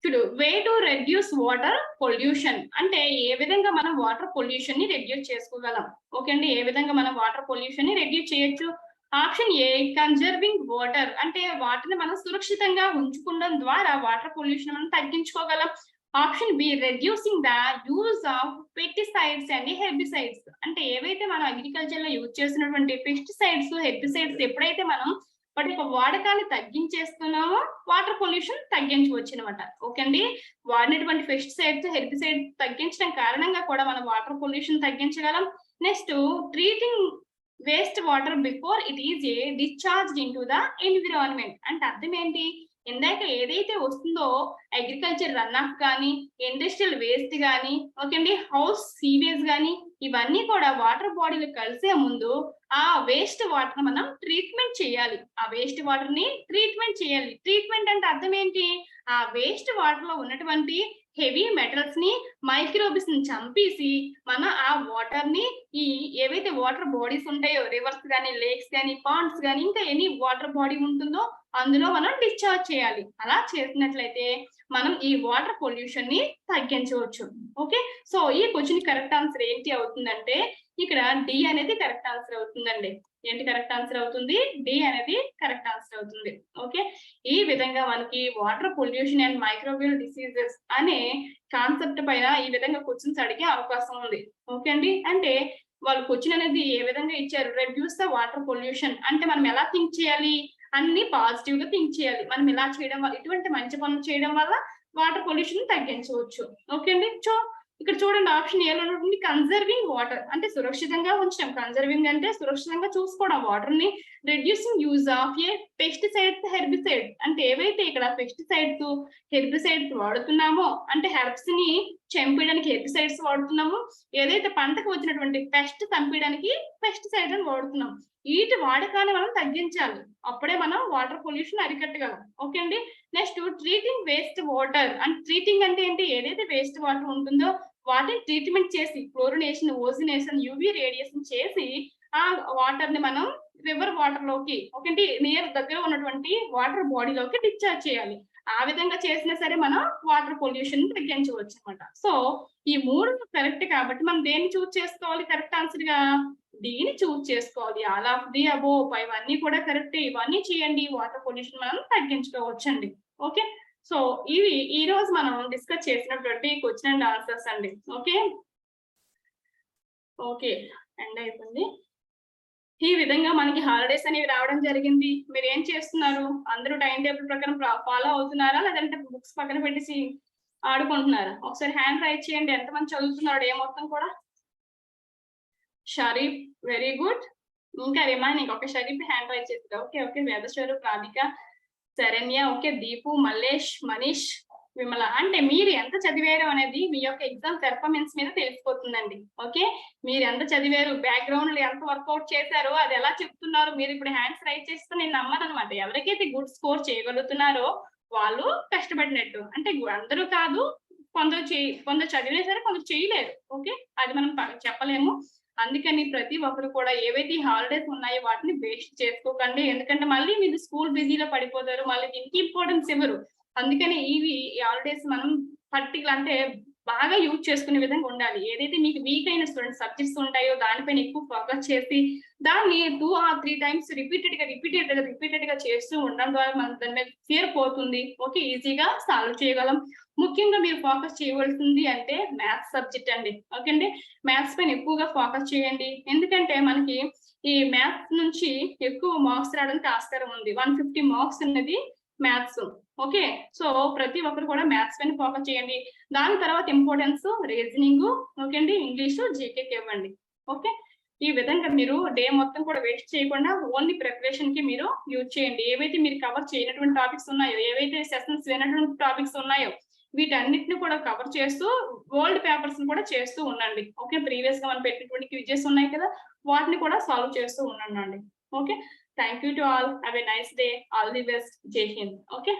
చూడు, way to reduce water pollution అంటే ఏ విధంగా మనం వాటర్ పొల్యూషన్ ని రెడ్యూస్ చేసుకోగలం. ఓకే అండి, ఏ విధంగా మనం వాటర్ పొల్యూషన్ ని రెడ్యూస్ చేయొచ్చు. ఆప్షన్ ఏ కన్జర్వింగ్ వాటర్ అంటే వాటర్ ని మనం సురక్షితంగా ఉంచుకోవడం ద్వారా వాటర్ పొల్యూషన్ మనం తగ్గించుకోగలం. Option B reducing the use of pesticides and herbicides అంటే ఏవైతే మనం అగ్రికల్చర్ లో యూజ్ చేసినటువంటి పెస్టిసైడ్స్, హెర్బిసైడ్స్ ఎప్పుడైతే మనం వాటి యొక్క వాడకాన్ని తగ్గించేస్తున్నామో వాటర్ పొల్యూషన్ తగ్గించవచ్చు అనమాట. ఓకే అండి, వాడినటువంటి పెస్టిసైడ్స్, హెర్బిసైడ్స్ తగ్గించడం కారణంగా కూడా మనం వాటర్ పొల్యూషన్ తగ్గించగలం. Next, treating waste water before it is a discharge into the environment అంటే అర్థం ఏంటి, ఇందాక ఏదైతే వస్తుందో అగ్రికల్చర్ రన్ ఆఫ్ కానీ, ఇండస్ట్రియల్ వేస్ట్ కానీ, ఓకే అండి, హౌస్ సీవేజ్ కానీ, ఇవన్నీ కూడా వాటర్ బాడీలు కలిసే ముందు ఆ వేస్ట్ వాటర్ మనం ట్రీట్మెంట్ చేయాలి. ఆ వేస్ట్ వాటర్ ని ట్రీట్మెంట్ చేయాలి. ట్రీట్మెంట్ అంటే అర్థం ఏంటి, ఆ వేస్ట్ వాటర్ లో ఉన్నటువంటి హెవీ మెటల్స్ ని, మైక్రోబ్స్ ని చంపేసి మన ఆ వాటర్ ని ఈ ఏవైతే వాటర్ బాడీస్ ఉంటాయో, రివర్స్ కానీ, లేక్స్ కానీ, పాండ్స్ కానీ, ఇంకా ఎనీ వాటర్ బాడీ ఉంటుందో అందులో మనం డిశ్చార్జ్ చేయాలి. అలా చేసినట్లయితే మనం ఈ వాటర్ పొల్యూషన్ ని తగ్గించవచ్చు. ఓకే, సో ఈ క్వశ్చన్ కరెక్ట్ ఆన్సర్ ఏంటి అవుతుందంటే ఇక్కడ డి అనేది కరెక్ట్ ఆన్సర్ అవుతుందండి. ఏంటి కరెక్ట్ ఆన్సర్ అవుతుంది, డి అనేది కరెక్ట్ ఆన్సర్ అవుతుంది. ఓకే, ఈ విధంగా మనకి water pollution and microbial diseases అనే కాన్సెప్ట్ పైన ఈ విధంగా క్వశ్చన్స్ అడిగే అవకాశం ఉంది. ఓకే అండి, అంటే వాళ్ళు క్వశ్చన్ అనేది ఏ విధంగా ఇచ్చారు, రెడ్యూస్ ద వాటర్ పొల్యూషన్ అంటే మనం ఎలా థింక్ చేయాలి, అన్ని పాజిటివ్ గా థింక్ చేయాలి. మనం ఇలా చేయడం వల్ల, ఇటువంటి మంచి పనులు చేయడం వల్ల వాటర్ పొల్యూషన్ తగ్గించవచ్చు. ఓకే అండి, సో ఇక్కడ చూడండి ఆప్షన్ ఏలో ఉంటుంది కన్జర్వింగ్ వాటర్ అంటే సురక్షితంగా ఉంచడం. కన్జర్వింగ్ అంటే సురక్షితంగా చూసుకోవడం వాటర్ ని. Reducing use of A pesticides, herbicides అంటే ఏవైతే ఇక్కడ పెస్టిసైడ్స్, హెర్బిసైడ్స్ వాడుతున్నామో అంటే హెర్బ్స్ ని చంపేయడానికి హెర్బిసైడ్స్ వాడుతున్నాము, ఏదైతే పంటకు వచ్చినటువంటి పెస్ట్ చంపేయడానికి పెస్టిసైడ్స్ అని వాడుతున్నాం. వీటి వాడకాన్ని మనం తగ్గించాలి, అప్పుడే మనం వాటర్ పొల్యూషన్ అరికట్టగలం. ఓకే అండి, నెక్స్ట్ ట్రీటింగ్ వేస్ట్ వాటర్ అంటే ట్రీటింగ్ అంటే ఏంటి, ఏదైతే వేస్ట్ వాటర్ ఉంటుందో వాటిని ట్రీట్మెంట్ చేసి క్లోరినేషన్, ఓజినేషన్, యూవీ రేడియేషన్ చేసి ఆ వాటర్ ని మనం రివర్ వాటర్ లోకి ఓకే నియర్ దగ్గర ఉన్నటువంటి వాటర్ బాడీలోకి డిశ్చార్జ్ చేయాలి. ఆ విధంగా చేసినా సరే మనం వాటర్ పొల్యూషన్ తగ్గించవచ్చు అనమాట. సో ఈ మూడు కరెక్ట్ కాబట్టి మనం దేన్ని చూస్ చేసుకోవాలి కరెక్ట్ ఆన్సర్ గా, డీని చూస్ చేసుకోవాలి. ఆల్ ఆఫ్ ది అబోవ్ ఇవన్నీ కూడా కరెక్ట్, ఇవన్నీ చేయండి, వాటర్ పొల్యూషన్ మనం తగ్గించుకోవచ్చు అండి. ఓకే, సో ఇవి ఈ రోజు మనం డిస్కస్ చేసినటువంటి క్వశ్చన్ అండ్ ఆన్సర్స్ అండి. ఓకే ఓకే ఎండ్ అయిపోయింది. ఈ విధంగా మనకి హాలిడేస్ అనేవి రావడం జరిగింది. మీరు ఏం చేస్తున్నారు, అందరూ టైం టేబుల్ ప్రకారం ఫాలో అవుతున్నారా, లేదంటే బుక్స్ పక్కన పెట్టేసి ఆడుకుంటున్నారా? ఒకసారి హ్యాండ్ రైట్ చేయండి, ఎంతమంది చదువుతున్నాడు ఏ మొత్తం కూడా. Sharif very good. ఇంకా రిమైనింగ్ ఒక షరీఫ్ హ్యాండ్ రైట్ చేస్తారు. Okay okay, Vedaswaroop, Radhika, Saranya, okay, Deepu, Mallesh, Manish, Vimala. అంటే మీరు ఎంత చదివారు అనేది మీ యొక్క ఎగ్జామ్ పెర్ఫార్మెన్స్ మీద తెలిసిపోతుందండి. ఓకే, మీరు ఎంత చదివారు, బ్యాక్గ్రౌండ్ ఎంత వర్కౌట్ చేశారో, అది ఎలా చెప్తున్నారు, మీరు ఇప్పుడు హ్యాండ్స్ రైట్ చేస్తే నేను నమ్మను అనమాట. ఎవరికైతే గుడ్ స్కోర్ చేయగలుగుతున్నారో వాళ్ళు కష్టపడినట్టు. అంటే అందరూ కాదు, కొందరు చదివినా సరే కొందరు చేయలేరు. ఓకే. అది మనం చెప్పలేము. అందుకని ప్రతి ఒక్కరు కూడా ఏవైతే హాలిడేస్ ఉన్నాయో వాటిని వేస్ట్ చేసుకోకండి. ఎందుకంటే మళ్ళీ మీరు స్కూల్ బిజీలో పడిపోతారు. మళ్ళీ దీనికి ఇంపార్టెన్స్ ఇవ్వరు. అందుకని ఈ హాలిడేస్ మనం పర్టిక్యులర్ అంటే బాగా యూజ్ చేసుకునే విధంగా ఉండాలి. ఏదైతే మీకు వీక్ అయిన సబ్జెక్ట్స్ ఉంటాయో దానిపైన ఎక్కువ ఫోకస్ చేసి దాన్ని 2 ఆర్ 3 టైమ్స్ రిపీటెడ్‌గా చేస్తూ ఉండడం ద్వారా మన దాని మీద ఫియర్ పోతుంది. ఓకే. ఈజీగా సాల్వ్ చేయగలం. ముఖ్యంగా మీరు ఫోకస్ చేయవలసింది అంటే మ్యాథ్స్ సబ్జెక్ట్ అండి. ఓకే అండి. మ్యాథ్స్ పైన ఎక్కువగా ఫోకస్ చేయండి. ఎందుకంటే మనకి ఈ మ్యాథ్స్ నుంచి ఎక్కువ మార్క్స్ రావడానికి ఆస్కారం ఉంది. 150 మార్క్స్ అనేది మ్యాథ్స్. ఓకే. సో, ప్రతి ఒక్కరు కూడా మ్యాథ్స్ పైన ఫోకస్ చేయండి. దాని తర్వాత ఇంపార్టెన్స్ రీజనింగ్, ఓకే అండి, ఇంగ్లీషు, జీకేకి ఇవ్వండి. ఓకే. ఈ విధంగా మీరు డే మొత్తం కూడా వేస్ట్ చేయకుండా ఓన్లీ ప్రిపరేషన్‌కి మీరు యూజ్ చేయండి. ఏవైతే మీరు కవర్ చేయనటువంటి టాపిక్స్ ఉన్నాయో, ఏవైతే సెషన్స్ వినటువంటి టాపిక్స్ ఉన్నాయో, వీటన్నిటిని కూడా కవర్ చేస్తూ ఓల్డ్ పేపర్స్‌ని కూడా చేస్తూ ఉండండి. ఓకే. ప్రీవియస్‌గా మనం పెట్టినటువంటి క్విజెస్ ఉన్నాయి కదా! వాటిని కూడా సాల్వ్ చేస్తూ ఉండండండి. Okay. Thank you to all. Have a nice day. All the best. Jai Hind. Okay.